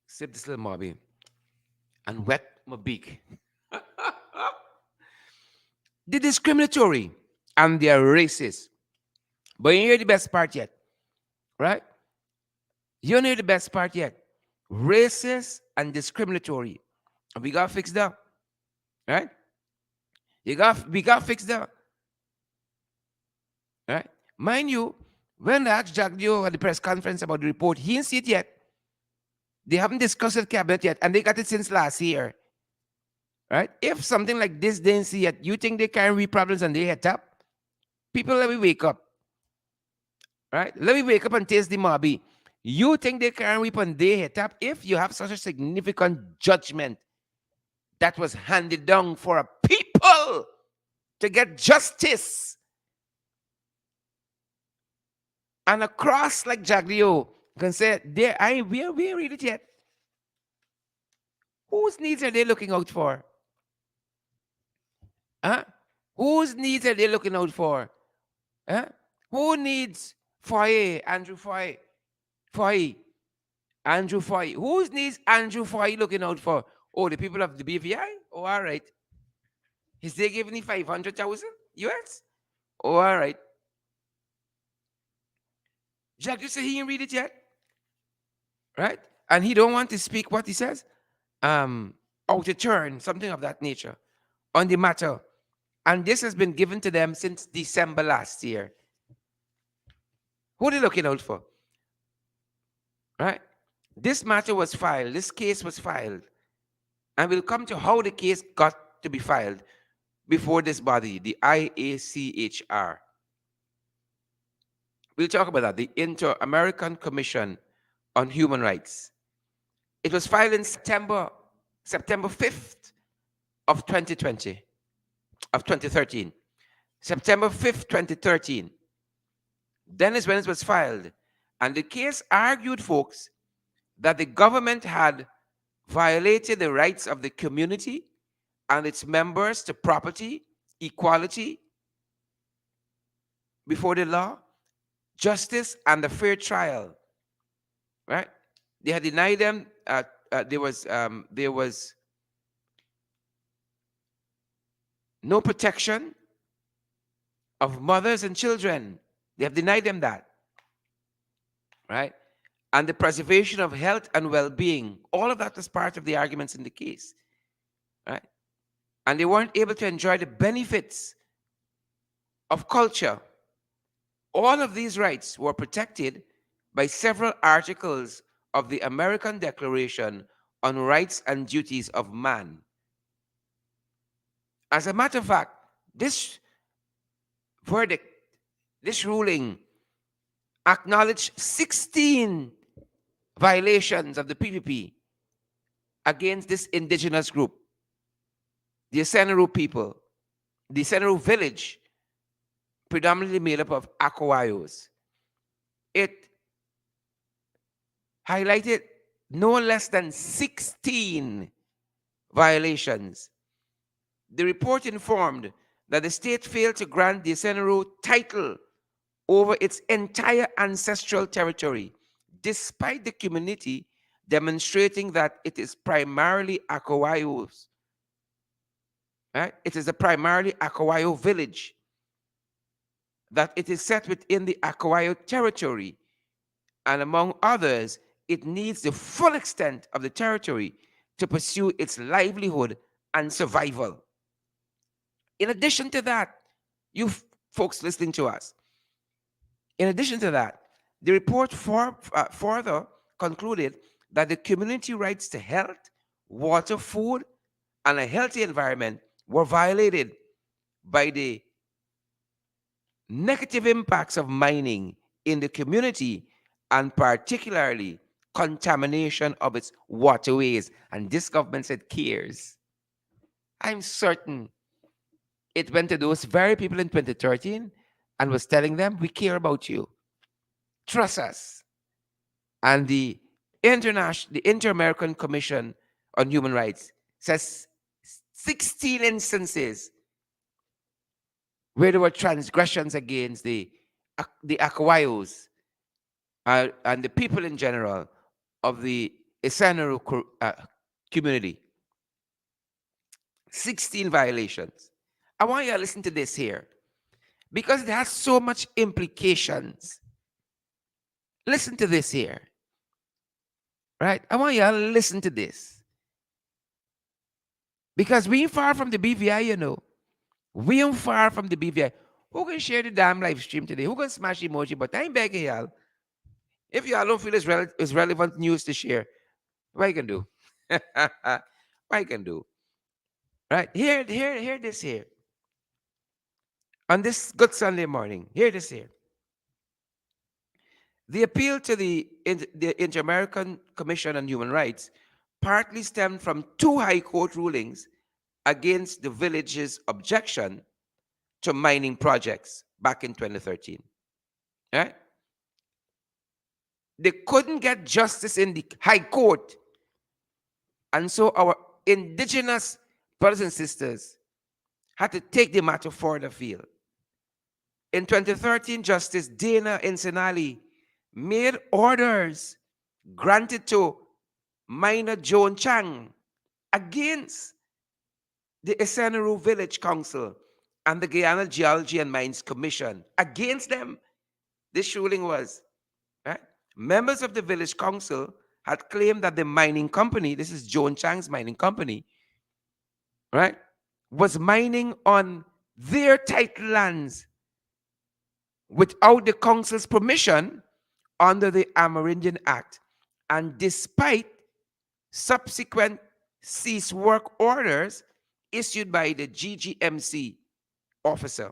S1: Sip this little more, and wet my beak. They're discriminatory and they're racist. But you hear the best part yet, right? You don't hear the best part yet. Racist and discriminatory. And we got to fix that, right? We got to fix that, right? Mind you, When I asked Jagdio at the press conference about the report, he didn't see it yet. They haven't discussed it cabinet yet, and they got it since last year. Right? If something like this they didn't see yet, you think they carry problems and they head up? People, let me wake up. Right? Let me wake up and taste the Mabi. You think they can weep and they head up if you have such a significant judgment that was handed down for a people to get justice. And across like Jaglio can say, we ain't read it yet. Whose needs are they looking out for? Huh? Whose needs are they looking out for? Huh? Who needs Foye, Andrew Foye? Foye. Andrew Foye. Whose needs Andrew Foye looking out for? Oh, the people of the BVI? Oh, all right. Is they giving me 500,000 US? Oh, all right. Jack, you say he didn't read it yet? Right? And he don't want to speak what he says? Out of turn, something of that nature, on the matter. And this has been given to them since December last year. Who are they looking out for? Right? This matter was filed. This case was filed. And we'll come to how the case got to be filed before this body, the IACHR. We'll talk about that, the Inter-American Commission on Human Rights. It was filed in September 5th of 2020, of 2013. September 5th, 2013. Then is when it was filed. And the case argued, folks, that the government had violated the rights of the community and its members to property, equality before the law, justice, and a fair trial. Right? They had denied them. There was no protection of mothers and children. They have denied them that. Right? And the preservation of health and well-being. All of that was part of the arguments in the case. Right? And they weren't able to enjoy the benefits of culture. All of these rights were protected by several articles of the American Declaration on Rights and Duties of Man. As a matter of fact, this verdict, this ruling, acknowledged 16 violations of the PPP against this indigenous group, the Isseneru people, the Isseneru Village, predominantly made up of Akowayos. It highlighted no less than 16 violations. The report informed that the state failed to grant the Isseneru title over its entire ancestral territory, despite the community demonstrating that it is primarily Akowayos. Right? It is a primarily Akowayo village, that it is set within the Akowayo territory, and among others, it needs the full extent of the territory to pursue its livelihood and survival. In addition to that, you folks listening to us, in addition to that, the report further concluded that the community rights to health, water, food, and a healthy environment were violated by the negative impacts of mining in the community, and particularly contamination of its waterways. And this government said cares. I'm certain it went to those very people in 2013 and was telling them, we care about you. Trust us. And the Inter-American Commission on Human Rights says 16 instances where there were transgressions against the Akowayos and the people in general of the Issaneru community. 16 violations. I want you to listen to this here, because it has so much implications. Listen to this here. Right? I want you to listen to this. Because we ain't far from the BVI, you know. We ain't far from the BVI. Who can share the damn live stream today? Who can smash the emoji? But I'm begging y'all. If y'all don't feel it's relevant news to share, what you can do? What you can do? Right? Here this here. On this good Sunday morning, hear this here. The appeal to the Inter-American Commission on Human Rights partly stemmed from two high court rulings against the village's objection to mining projects back in 2013. Right? They couldn't get justice in the high court. And so our indigenous brothers and sisters had to take the matter further afield. In 2013, Justice Dana Insinali made orders granted to miner Joan Chang against the Isseneru Village Council and the Guyana Geology and Mines Commission. Against them, this ruling was. Right? Members of the village council had claimed that the mining company, this is Joan Chang's mining company, right, was mining on their title lands without the council's permission under the Amerindian Act. And despite subsequent cease work orders issued by the GGMC officer,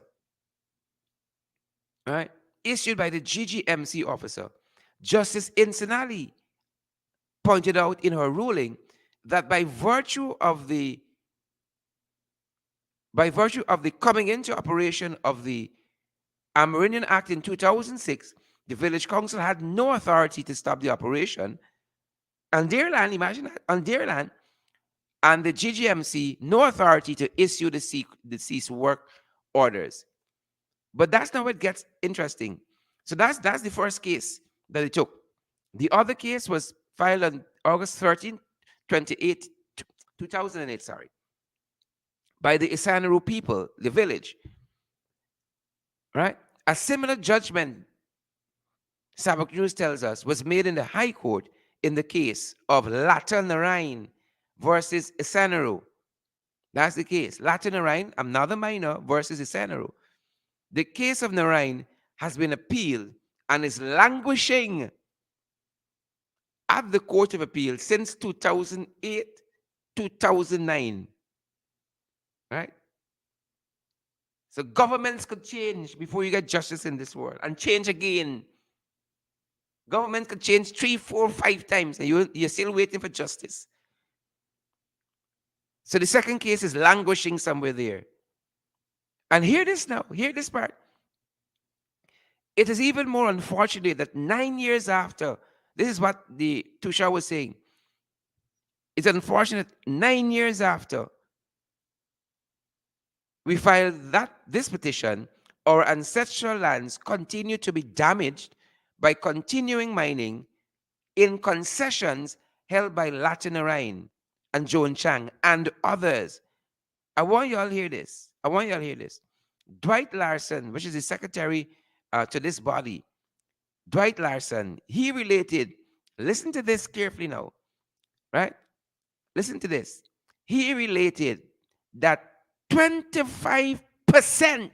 S1: right? Issued by the GGMC officer, Justice Insinali pointed out in her ruling that by virtue of the coming into operation of the Amerindian Act in 2006, the village council had no authority to stop the operation on their land. Imagine that, on their land, and the GGMC no authority to issue the cease work orders. But that's not what gets interesting. So that's the first case that they took. The other case was filed on August 13, 2008, sorry, by the Issanroe people, the village. Right? A similar judgment, Sabak News tells us, was made in the High Court in the case of Latta Narain versus Isseneru. That's the case. Latta Narain, another miner, versus Isseneru. The case of Narain has been appealed and is languishing at the Court of Appeal since 2008, 2009. Right? So governments could change before you get justice in this world, and change again. Government could change 3, 4, 5 times, and you're still waiting for justice. So the second case is languishing somewhere there. And hear this now, hear this part. It is even more unfortunate that 9 years after, this is what the Tusha was saying. It's unfortunate 9 years after we filed this petition, our ancestral lands continue to be damaged by continuing mining in concessions held by Latta Narain and Joan Chang and others. I want you all to hear this. Dwight Larson, which is the secretary to this body, Dwight Larson, he related, listen to this carefully now, right? Listen to this. He related that 25%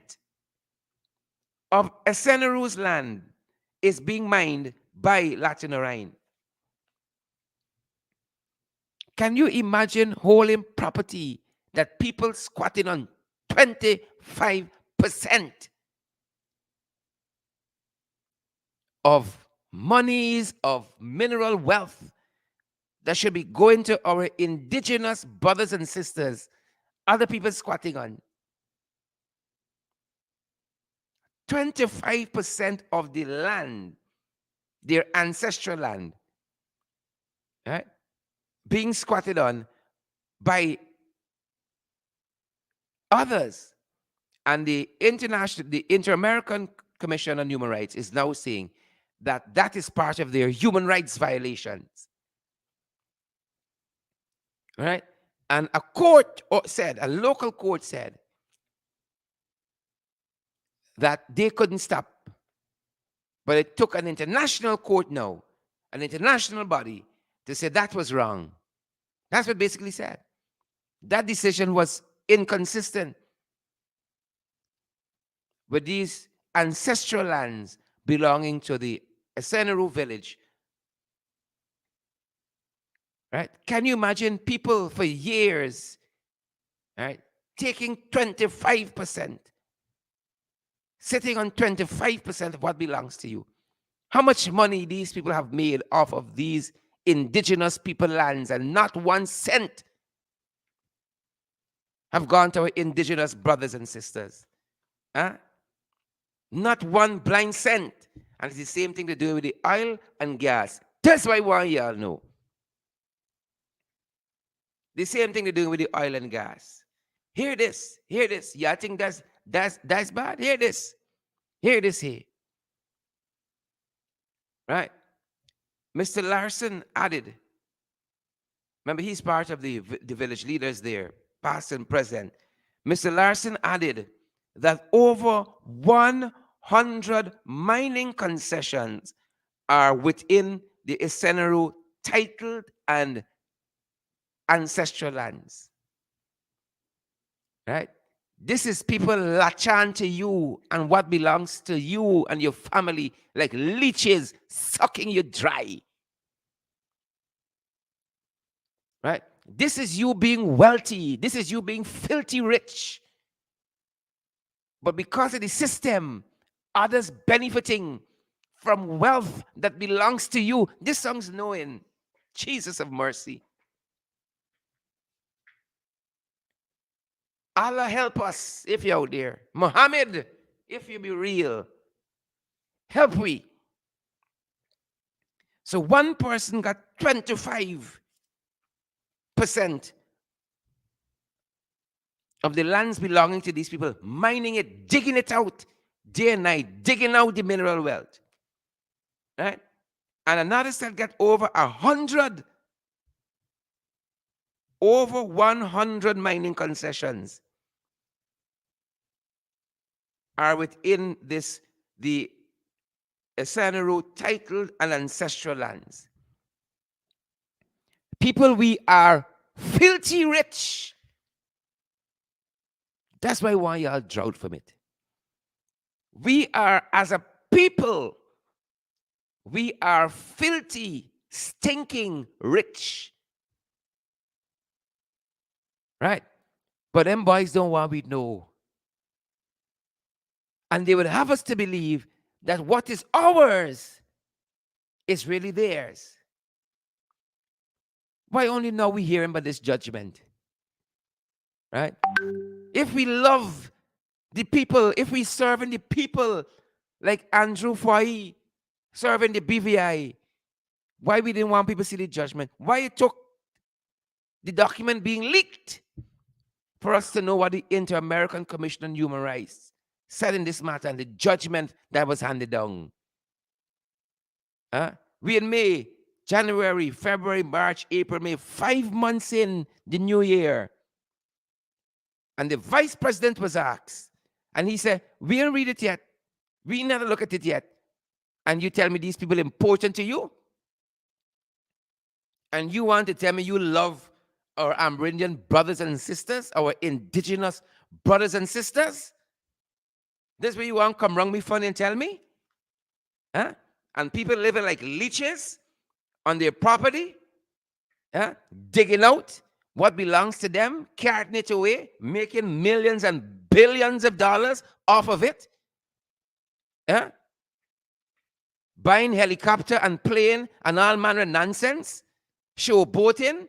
S1: of Isseneru's land is being mined by Latta Narain. Can you imagine holding property that people squatting on? 25% of monies, of mineral wealth that should be going to our indigenous brothers and sisters, other people squatting on. 25% of the land, their ancestral land, right, being squatted on by others. And the Inter-American Commission on Human Rights is now saying that that is part of their human rights violations. Right? And a local court said that they couldn't stop. But it took an international court now, an international body, to say that was wrong. That's what basically said. That decision was inconsistent. with these ancestral lands belonging to the Isseneru village. Right? Can you imagine people for years, right, taking 25%, sitting on 25% of what belongs to you? How much money these people have made off of these indigenous people lands, and not 1 cent have gone to our indigenous brothers and sisters. Huh? Not 1 blind cent. And it's the same thing to do with the oil and gas. That's why I want y'all know. The same thing to do with the oil and gas. Hear this. Hear this. Y'all think that's bad? Hear this. Hear this here. Right? Mr. Larson added, remember he's part of the village leaders there, past and present. Mr. Larson added that over 100 mining concessions are within the Isseneru titled and ancestral lands. Right? This is people latch on to you and what belongs to you and your family like leeches sucking you dry. Right? This is you being wealthy. This is you being filthy rich. But because of the system, others benefiting from wealth that belongs to you. This song's knowing. Jesus of mercy. Allah help us if you're out there. Muhammad, if you be real, help we. So one person got 25% of the lands belonging to these people, mining it, digging it out day and night, digging out the mineral wealth. Right? And another set got over 100 mining concessions are within the Issanroe titled and ancestral lands. People, we are filthy rich. That's why I want y'all drought from it. We are, as a people, we are filthy, stinking rich. Right? But them boys don't want we know. And they would have us to believe that what is ours is really theirs. Why only now we hear about this judgment? Right? If we love the people, if we serve the people like Andrew Foy serving the BVI, why we didn't want people to see the judgment? Why it took the document being leaked for us to know what the Inter-American Commission on Human Rights said in this matter and the judgment that was handed down? We in May, January, February, March, April, May, 5 months in the new year. And the vice president was asked, and he said, we didn't read it yet. We never look at it yet. And you tell me these people important to you? And you want to tell me you love our Amerindian brothers and sisters, our indigenous brothers and sisters? This way you want to come wrong me funny and tell me? Huh? And people living like leeches on their property, digging out what belongs to them, carrying it away, making millions and billions of dollars off of it. Buying helicopter and plane and all manner of nonsense, showboating.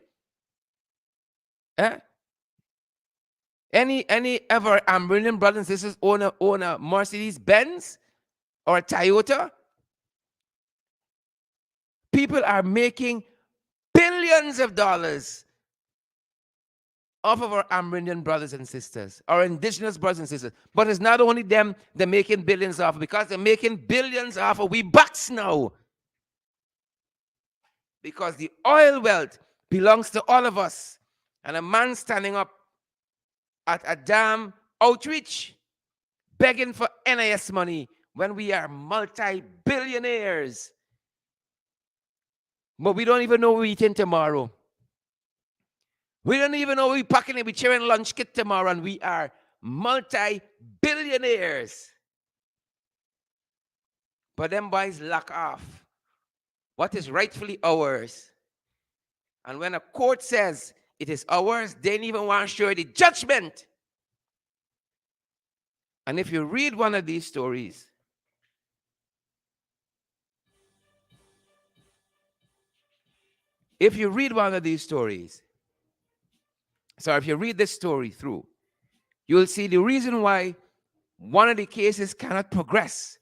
S1: Any ever Amerindian brothers and sisters own a Mercedes Benz or a Toyota? People are making billions of dollars off of our Amerindian brothers and sisters, our indigenous brothers and sisters. But it's not only them they're making billions off, because they're making billions off of we bucks now. Because the oil wealth belongs to all of us. And a man standing up at a damn outreach begging for NIS money when we are multi-billionaires. But we don't even know what we're eating tomorrow. We don't even know we're packing it, we're sharing lunch kit tomorrow, and we are multi-billionaires. But them boys lack off what is rightfully ours. And when a court says it is ours, they don't even want to show the judgment. And if you read one of these stories, if you read this story through, you'll see the reason why one of the cases cannot progress,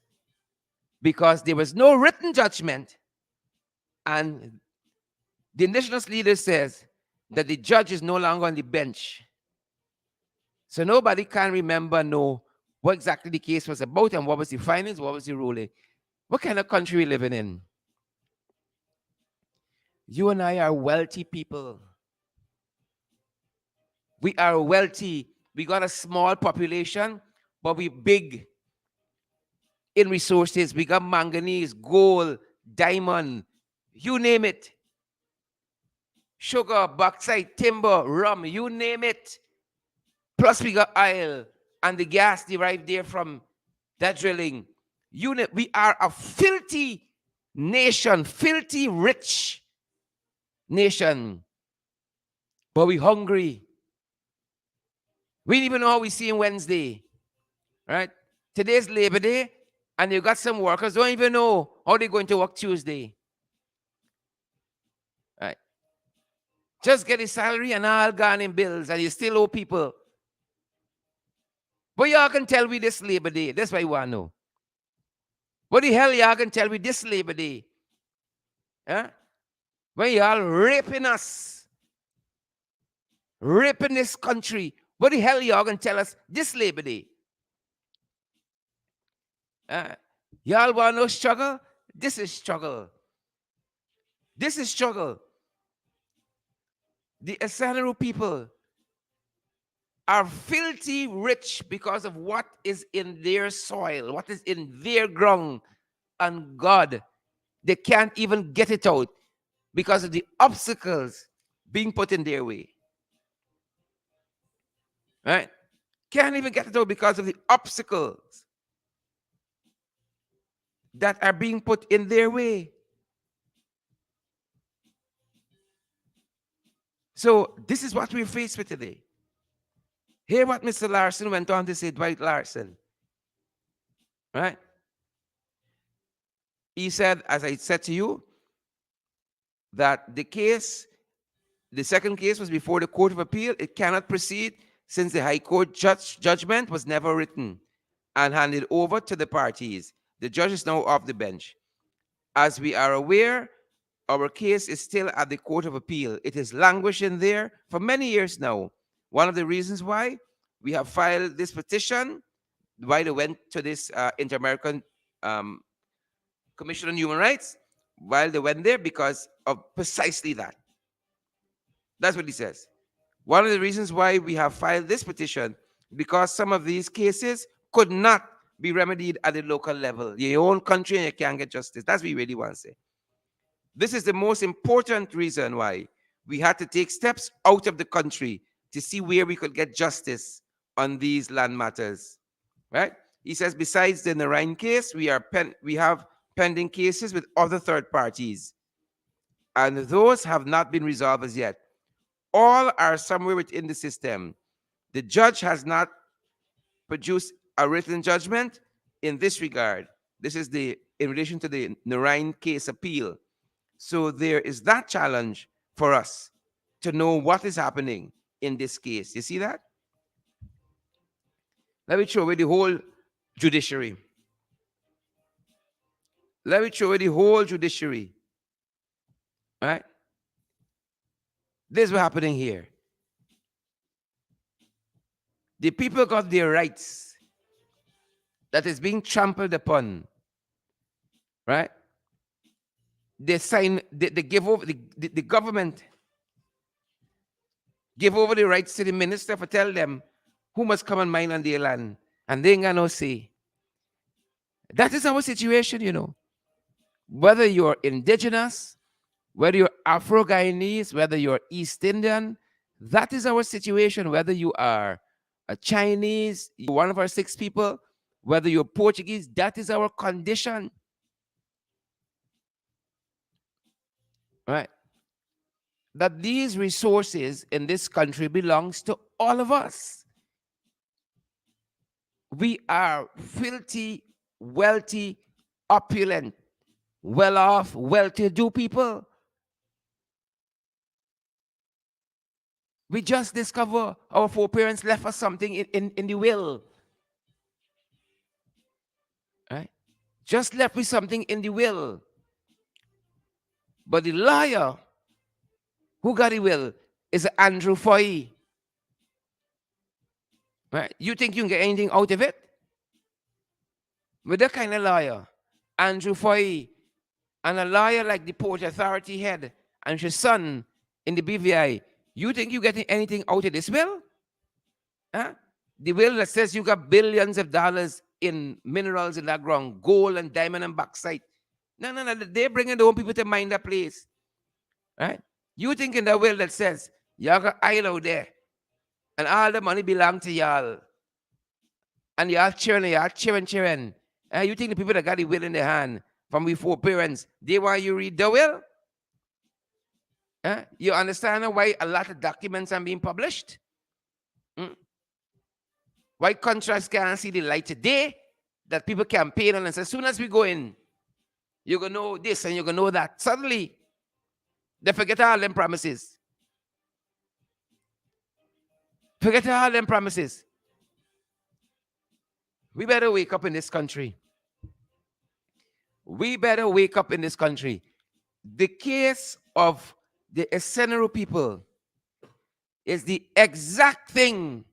S1: because there was no written judgment, and the indigenous leader says that the judge is no longer on the bench. So nobody can know what exactly the case was about and what was the findings, what was the ruling. What kind of country we living in? You and I are wealthy people. We are wealthy. We got a small population, but we big in resources. We got manganese, gold, diamond, you name it. Sugar, bauxite, timber, rum, you name it. Plus we got oil and the gas derived there from that drilling. We are a filthy nation, filthy rich nation. But we hungry. We don't even know how we see in Wednesday. Right? Today's Labor Day, and you got some workers don't even know how they're going to work Tuesday. Right? Just get a salary and all gone in bills, and you still owe people. But y'all can tell me this Labor Day. That's what I want to know. What the hell y'all can tell me this Labor Day? Huh? When y'all raping us, raping this country, what the hell y'all can tell us this Labor Day? Y'all want no struggle? This is struggle. This is struggle. The Isseneru people are filthy rich because of what is in their soil, what is in their ground. And God, they can't even get it out because of the obstacles being put in their way. Right? Can't even get it out because of the obstacles that are being put in their way. So this is what we're faced with today. Hear what Mr. Larson went on to say, Dwight Larson. Right? He said, as I said to you, that the second case was before the Court of Appeal. It cannot proceed since the High Court judgment was never written and handed over to the parties. The judge is now off the bench. As we are aware, our case is still at the Court of Appeal. It is languishing there for many years now. One of the reasons why we have filed this petition, why they went to this Inter-American Commission on Human Rights, while they went there, because of precisely that. That's what he says. One of the reasons why we have filed this petition, because some of these cases could not be remedied at the local level. Your own country, and you can't get justice. That's what we really want to say. This is the most important reason why we had to take steps out of the country to see where we could get justice on these land matters. Right? He says, besides the Narayan case, we have pending cases with other third parties, and those have not been resolved as yet. All are somewhere within the system. The judge has not produced a written judgment in this regard. This is in relation to the Narayan case appeal. So there is that challenge for us to know what is happening in this case. You see that? Let me show you the whole judiciary. Let me show you the whole judiciary. Right? This is what's happening here. The people got their rights that is being trampled upon. Right? They give over, the government give over the rights to the minister for tell them who must come and mine on their land. And they ain't got no say. That is our situation, you know. Whether you're indigenous, whether you're Afro-Guyanese, whether you're East Indian, that is our situation. Whether you are a Chinese, you're one of our 6 people, whether you're Portuguese, that is our condition. right? That these resources in this country belongs to all of us. We are filthy, wealthy, opulent, well-off, well-to-do people. We just discover our foreparents left us something in the will. Right? Just left me something in the will. But the lawyer who got the will is Andrew Foy. Right? You think you can get anything out of it? With that kind of lawyer, Andrew Foy, and a lawyer like the Port Authority head and his son in the BVI, you think you getting anything out of this will? Huh? The will that says you got billions of dollars in minerals in that ground, gold and diamond and bauxite. No, no, no. They're bringing their own people to mind that place. Right? You think in the will that says y'all got oil out there and all the money belong to y'all. And y'all cheering. You think the people that got the will in their hand from before parents, they want you read the will? You understand why a lot of documents are being published? Why contracts can't see the light today that people campaign on and say, as soon as we go in, you're going to know this and you're going to know that. Suddenly, they forget all them promises. Forget all them promises. We better wake up in this country. We better wake up in this country. The case of the Isseneru people is the exact thing.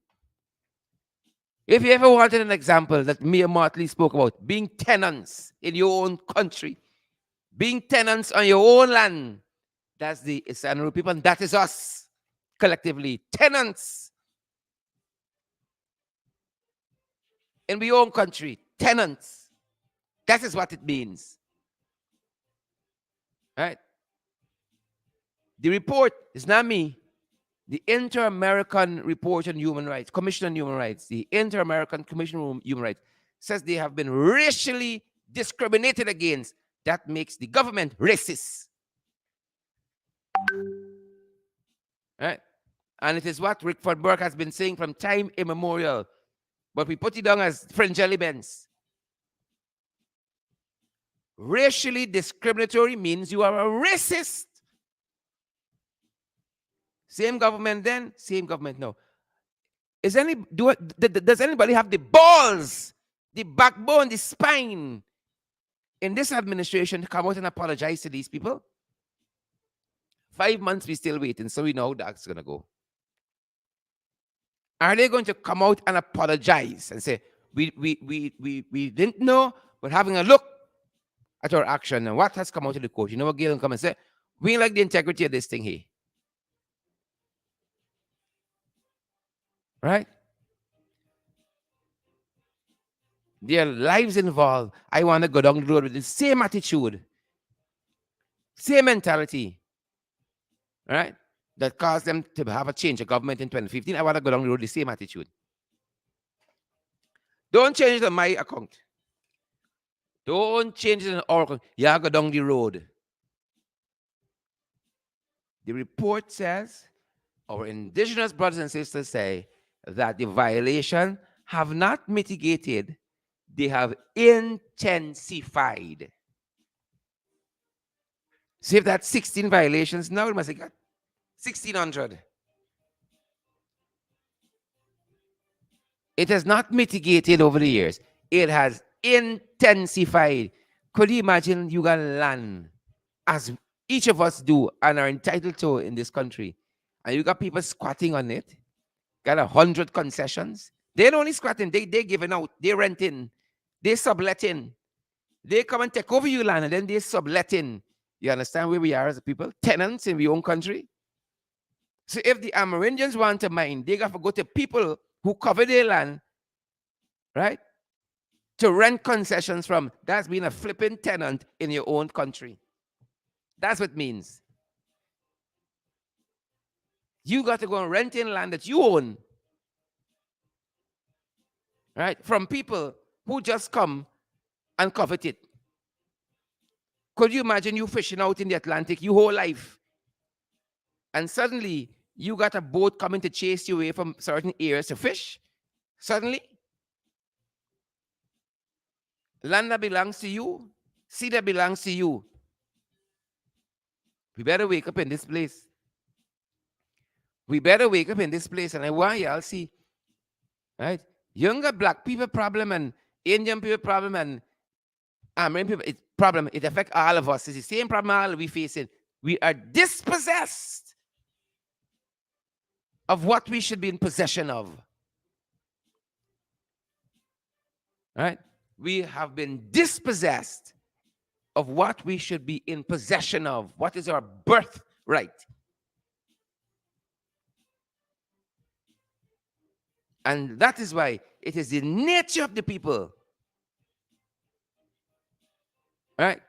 S1: If you ever wanted an example that Mia Motley spoke about, being tenants in your own country, being tenants on your own land, that's the Issanroe people, and that is us, collectively. Tenants in your own country. Tenants. That is what it means. Right? The report is not me. The Inter-American Report on Human Rights, Commission on Human Rights, the Inter-American Commission on Human Rights, says they have been racially discriminated against. That makes the government racist. Right? And it is what Rickford Burke has been saying from time immemorial. But we put it down as fringe elements. Racially discriminatory means you are a racist. Same government then, same government now. Does anybody have the balls, the backbone, the spine in this administration to come out and apologize to these people? 5 months we still waiting, so we know how that's going to go. Are they going to come out and apologize and say, we didn't know, but having a look at our action and what has come out of the court? You know what Galen come and say? We like the integrity of this thing here. Right? Their lives involved. I want to go down the road with the same attitude, same mentality, right? That caused them to have a change of government in 2015. I want to go down the road with the same attitude. Don't change it on my account. Don't change it on our account. You go down the road. The report says, our indigenous brothers and sisters say that the violation have not mitigated, they have intensified. So if that's 16 violations, now it must have got 1,600. It has not mitigated over the years. It has intensified. Could you imagine you got land, as each of us do and are entitled to in this country, and you got people squatting on it, got 100 concessions. They're only squatting, they giving out, they renting, they subletting. They come and take over your land and then they subletting. You understand where we are as a people? Tenants in your own country. So if the Amerindians want to mine, they got to go to people who cover their land, right? To rent concessions from. That's being a flipping tenant in your own country. That's what it means. You got to go and rent in land that you own, right? From people who just come and covet it. Could you imagine you fishing out in the Atlantic your whole life, and suddenly you got a boat coming to chase you away from certain areas to fish? Suddenly, land that belongs to you, sea that belongs to you. We better wake up in this place. We better wake up in this place. And I want y'all see, right? Younger black people problem and Indian people problem and American people problem. It affects all of us. It's the same problem all we facing. We are dispossessed of what we should be in possession of. Right? We have been dispossessed of what we should be in possession of. What is our birthright? And that is why it is the nature of the people, right,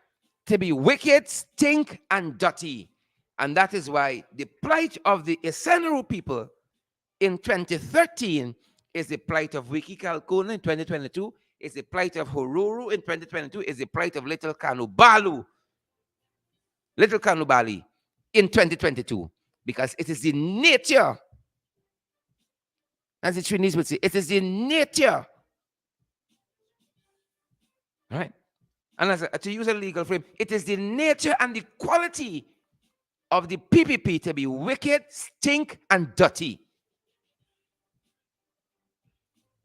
S1: to be wicked, stink, and dirty. And that is why the plight of the Isseneru people in 2013 is the plight of Wiki Kalkuna in 2022, is the plight of Horuru in 2022, is the plight of Little Kanubali in 2022. Because it is the nature, as the Chinese would say, it is the nature, right? And as to use a legal frame, it is the nature and the quality of the PPP to be wicked, stink, and dirty.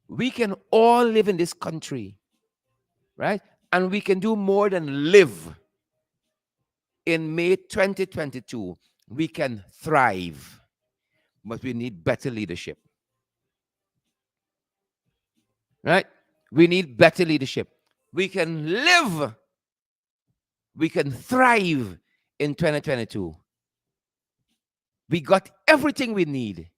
S1: We can all live in this country, right? And we can do more than live. In May 2022, we can thrive, but we need better leadership, right? We need better leadership. We can live, we can thrive in 2022. We got everything we need.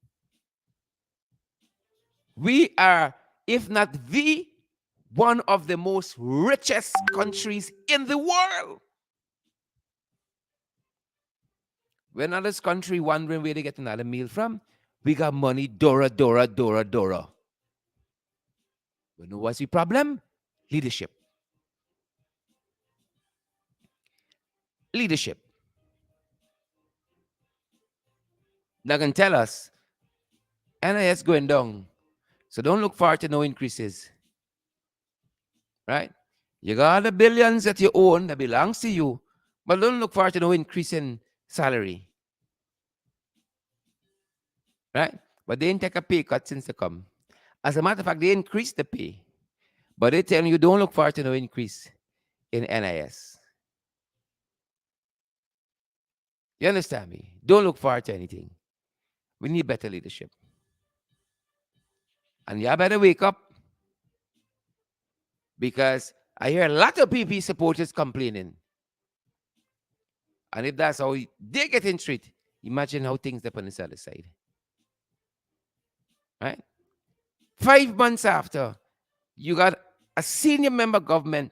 S1: We are, if not the, one of the most richest countries in the world. When others country wondering where they get another meal from, we got money, Dora. But know what's the problem? Leadership. Leadership. They can tell us, NIS going down. So don't look forward to no increases. Right? You got the billions that you own that belongs to you, but don't look forward to no increase in salary. Right? But they didn't take a pay cut since they come. As a matter of fact, they increased the pay. But they tell you don't look forward to no increase in NIS. You understand me? Don't look forward to anything. We need better leadership. And y'all better wake up, because I hear a lot of PP supporters complaining. And if that's how they get in street, imagine how things happen on this other side. Right? 5 months after, you got a senior member government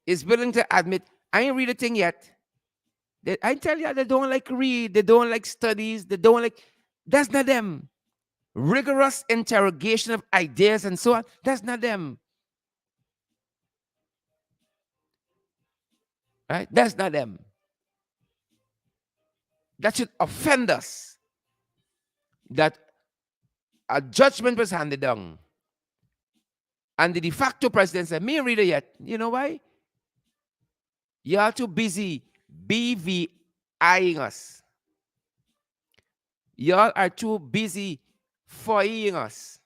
S1: is willing to admit, I ain't read a thing yet. I tell you, they don't like read, they don't like studies, they don't like, that's not them. Rigorous interrogation of ideas and so on, that's not them. Right? That's not them. That should offend us. That a judgment was handed down. And the de facto president said, me read it yet. You know why? You are too busy BVIing us. Y'all are too busy foying us.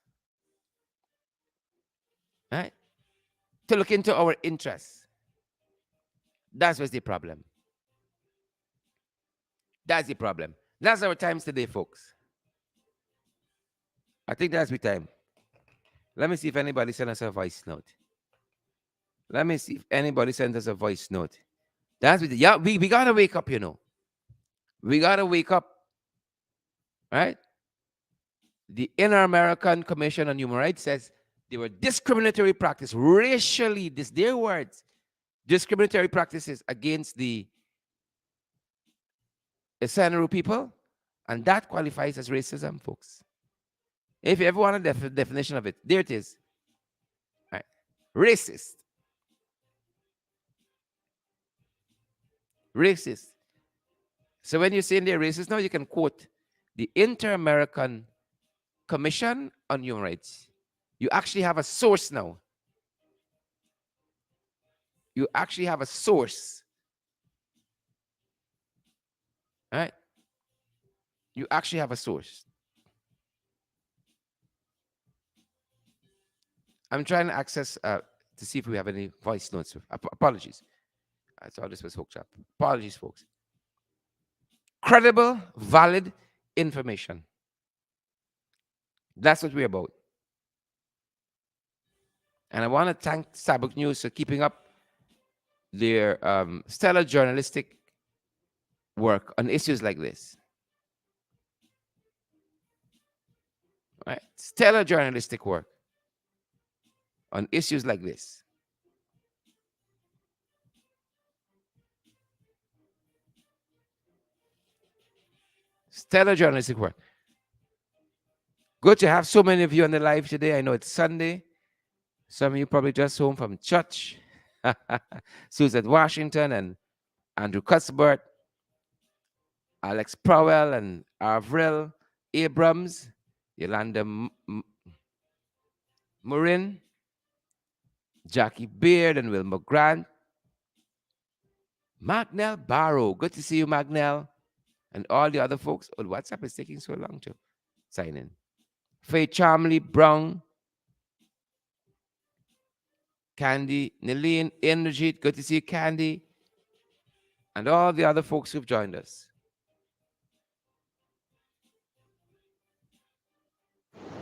S1: Right? To look into our interests. That's what's the problem. That's the problem. That's our times today, folks. I think that's the time. Let me see if anybody sent us a voice note. Let me see if anybody sent us a voice note. That's with yeah, we gotta wake up, you know. We gotta wake up. Right? The Inter-American Commission on Human Rights says they were discriminatory practice, racially, this their words, discriminatory practices against the Isseneru people, and that qualifies as racism, folks. If you ever want a definition of it, there it is. Right. Racist. Racist. So when you say they're racist, now you can quote the Inter-American Commission on Human Rights. You actually have a source now. You actually have a source. Right? You actually have a source. I'm trying to access to see if we have any voice notes. Apologies. I thought this was hooked up. Apologies, folks. Credible, valid information. That's what we're about. And I want to thank Sabuk News for keeping up their stellar journalistic work on issues like this. Right? Stellar journalistic work on issues like this. Stellar journalistic work. Good to have so many of you on the live today. I know it's Sunday. Some of you probably just home from church. Susan Washington and Andrew Cuthbert, Alex Prowell and Avril Abrams, Yolanda Marin, Jackie Beard and Wilma Grant, Magnell Barrow. Good to see you, Magnell. And all the other folks. Oh, WhatsApp is taking so long to sign in. Faye Charmley Brown, Candy, Nilene, Indrajit. Good to see you, Candy. And all the other folks who've joined us.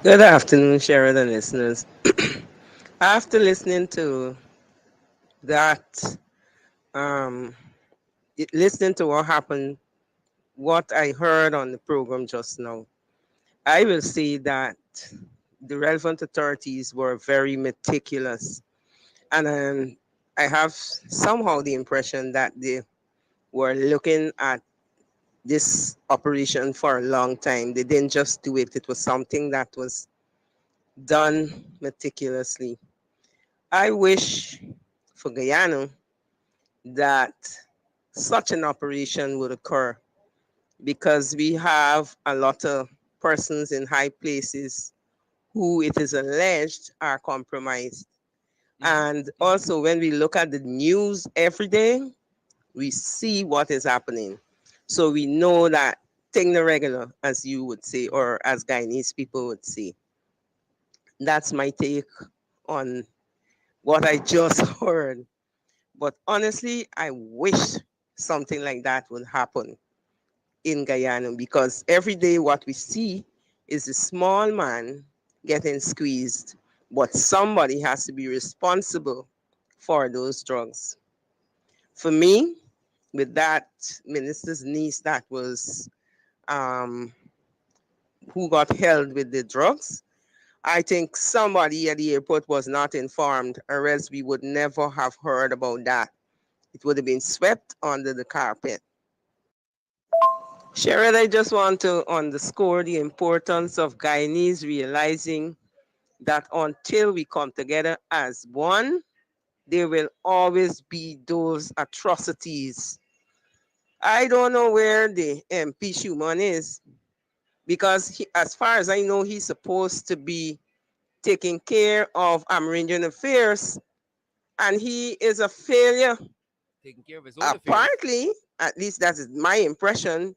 S3: Good afternoon, Sheridan listeners. After listening to that, listening to what I heard on the program just now, I will say that the relevant authorities were very meticulous. And I have somehow the impression that they were looking at this operation for a long time. They didn't just do it, it was something that was done meticulously. I wish for Guyana that such an operation would occur because we have a lot of persons in high places who it is alleged are compromised. And also, when we look at the news every day, we see what is happening. So we know that thing the regular, as you would say, or as Guyanese people would say. That's my take on what I just heard. But honestly, I wish something like that would happen in Guyana because every day what we see is a small man getting squeezed, but somebody has to be responsible for those drugs. For me, with that minister's niece that was um, who got held with the drugs, I think somebody at the airport was not informed, or else we would never have heard about that. It would have been swept under the carpet. Sherrod, I just want to underscore the importance of Guyanese realizing that until we come together as one, there will always be those atrocities. I don't know where the MP Schumann is because as far as I know, he's supposed to be taking care of Amerindian affairs, and he is a failure.
S1: Taking care of his own affairs.
S3: Apparently, at least that is my impression,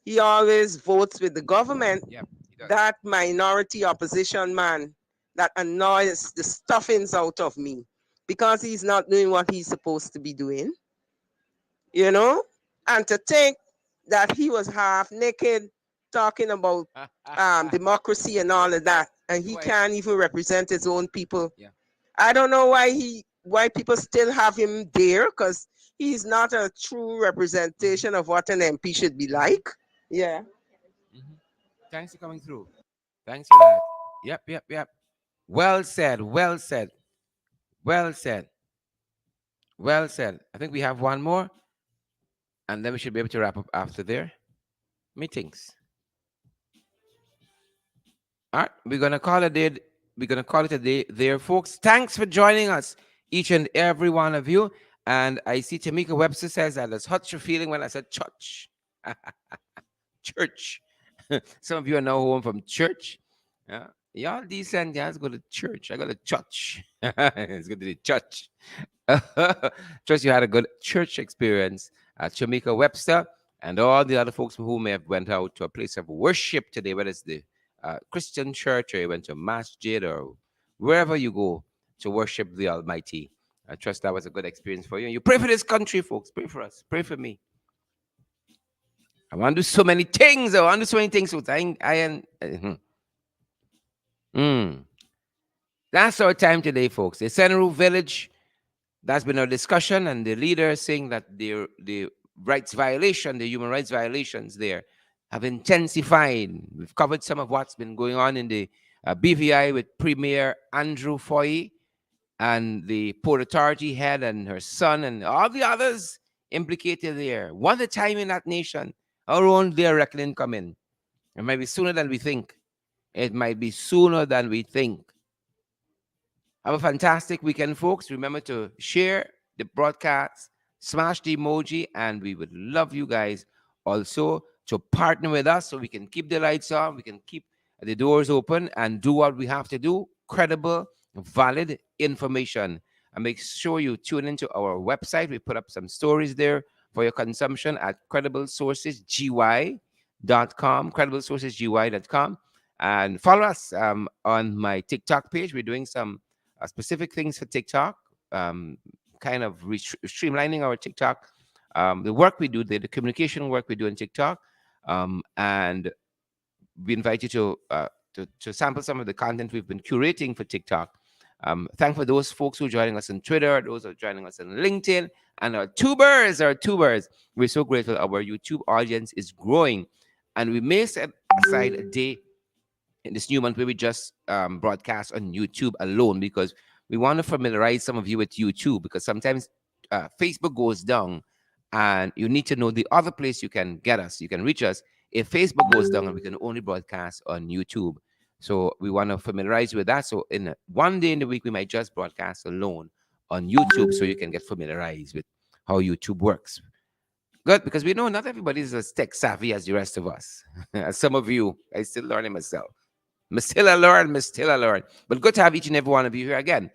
S3: he always votes with the government.
S1: Yeah, he does.
S3: That minority opposition man that annoys the stuffings out of me because he's not doing what he's supposed to be doing, you know? And to think that he was half naked talking about democracy and all of that, and he can't even represent his own people.
S1: Yeah.
S3: I don't know why people still have him there because he's not a true representation of what an MP should be like. Yeah.
S1: Mm-hmm. Thanks for coming through. Thanks for that. Yep. Well said. Well said. Well said. Well said. I think we have one more, and then we should be able to wrap up after their meetings. All right, we're gonna call it a day. We're gonna call it a day there, folks. Thanks for joining us, each and every one of you. And I see Tamika Webster says that it's hot your feeling when I said church. Church. Some of you are now home from church. Yeah. Y'all decent. Y'all go to church. I go to church. It's good to the church. Trust you had a good church experience at Tamika Webster and all the other folks who may have went out to a place of worship today, whether it's the Christian church or you went to masjid or wherever you go to worship the Almighty. I trust that was a good experience for you. And you pray for this country, folks. Pray for us. Pray for me. I want to do so many things. I want to do so many things. So that's our time today, folks. The Isseneru Village, that's been our discussion, and the leader saying that the rights violation, the human rights violations there have intensified. We've covered some of what's been going on in the BVI with Premier Andrew Foy and the Port Authority head and her son and all the others implicated there. What a time in that nation. Our own their reckoning coming. It might be sooner than we think. It might be sooner than we think. Have a fantastic weekend, folks. Remember to share the broadcast, smash the emoji, and we would love you guys also to partner with us so we can keep the lights on, we can keep the doors open and do what we have to do. Credible, valid information. And make sure you tune into our website. We put up some stories there for your consumption at crediblesourcesgy.com, crediblesourcesgy.com. And follow us on my TikTok page. We're doing some specific things for TikTok, kind of streamlining our TikTok, the work we do, the communication work we do on TikTok, and we invite you to sample some of the content we've been curating for TikTok. Thank for those folks who are joining us on Twitter, those who are joining us on LinkedIn, and our tubers. We're so grateful. Our YouTube audience is growing, and we may set aside a day in this new month where we just broadcast on YouTube alone because we want to familiarize some of you with YouTube because sometimes Facebook goes down and you need to know the other place you can get us, you can reach us if Facebook goes down and we can only broadcast on YouTube. So we want to familiarize you with that. So in one day in the week, we might just broadcast alone on YouTube so you can get familiarized with how YouTube works. Good, because we know not everybody is as tech savvy as the rest of us. As some of you, I still learning myself. Still a learn. But good to have each and every one of you here again.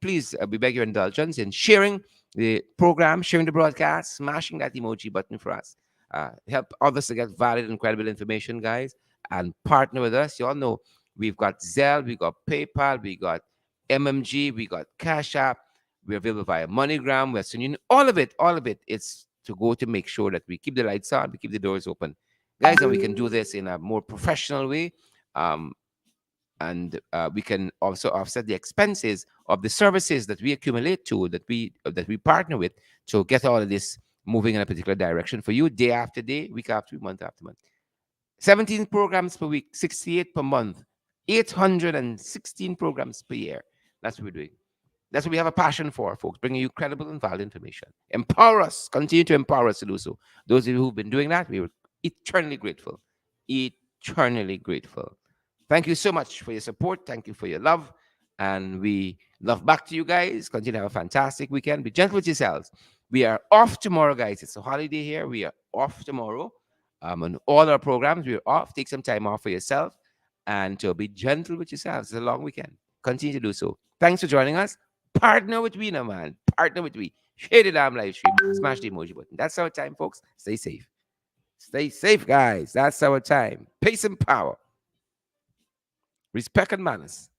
S1: Please, we beg your indulgence in sharing the program, sharing the broadcast, smashing that emoji button for us. Help others to get valid and credible information, guys, and partner with us. You all know we've got Zelle, we got PayPal, we got MMG, we got Cash App. We're available via MoneyGram, Western Union. All of it. It's to go to make sure that we keep the lights on, we keep the doors open, guys, and we can do this in a more professional way. And we can also offset the expenses of the services that we accumulate to, that we partner with, to get all of this moving in a particular direction for you, day after day, week after week, month after month. 17 programs per week, 68 per month, 816 programs per year. That's what we're doing. That's what we have a passion for, folks, bringing you credible and valid information. Empower us. Continue to empower us to do so. Those of you who've been doing that, we are eternally grateful. Eternally grateful. Thank you so much for your support. Thank you for your love. And we love back to you guys. Continue to have a fantastic weekend. Be gentle with yourselves. We are off tomorrow, guys. It's a holiday here. We are off tomorrow. On all our programs, we're off. Take some time off for yourself. And to be gentle with yourselves. It's a long weekend. Continue to do so. Thanks for joining us. Partner with me now, man. Partner with me. Share the damn live stream. Smash the emoji button. That's our time, folks. Stay safe. Stay safe, guys. That's our time. Peace and power. Respect and manners.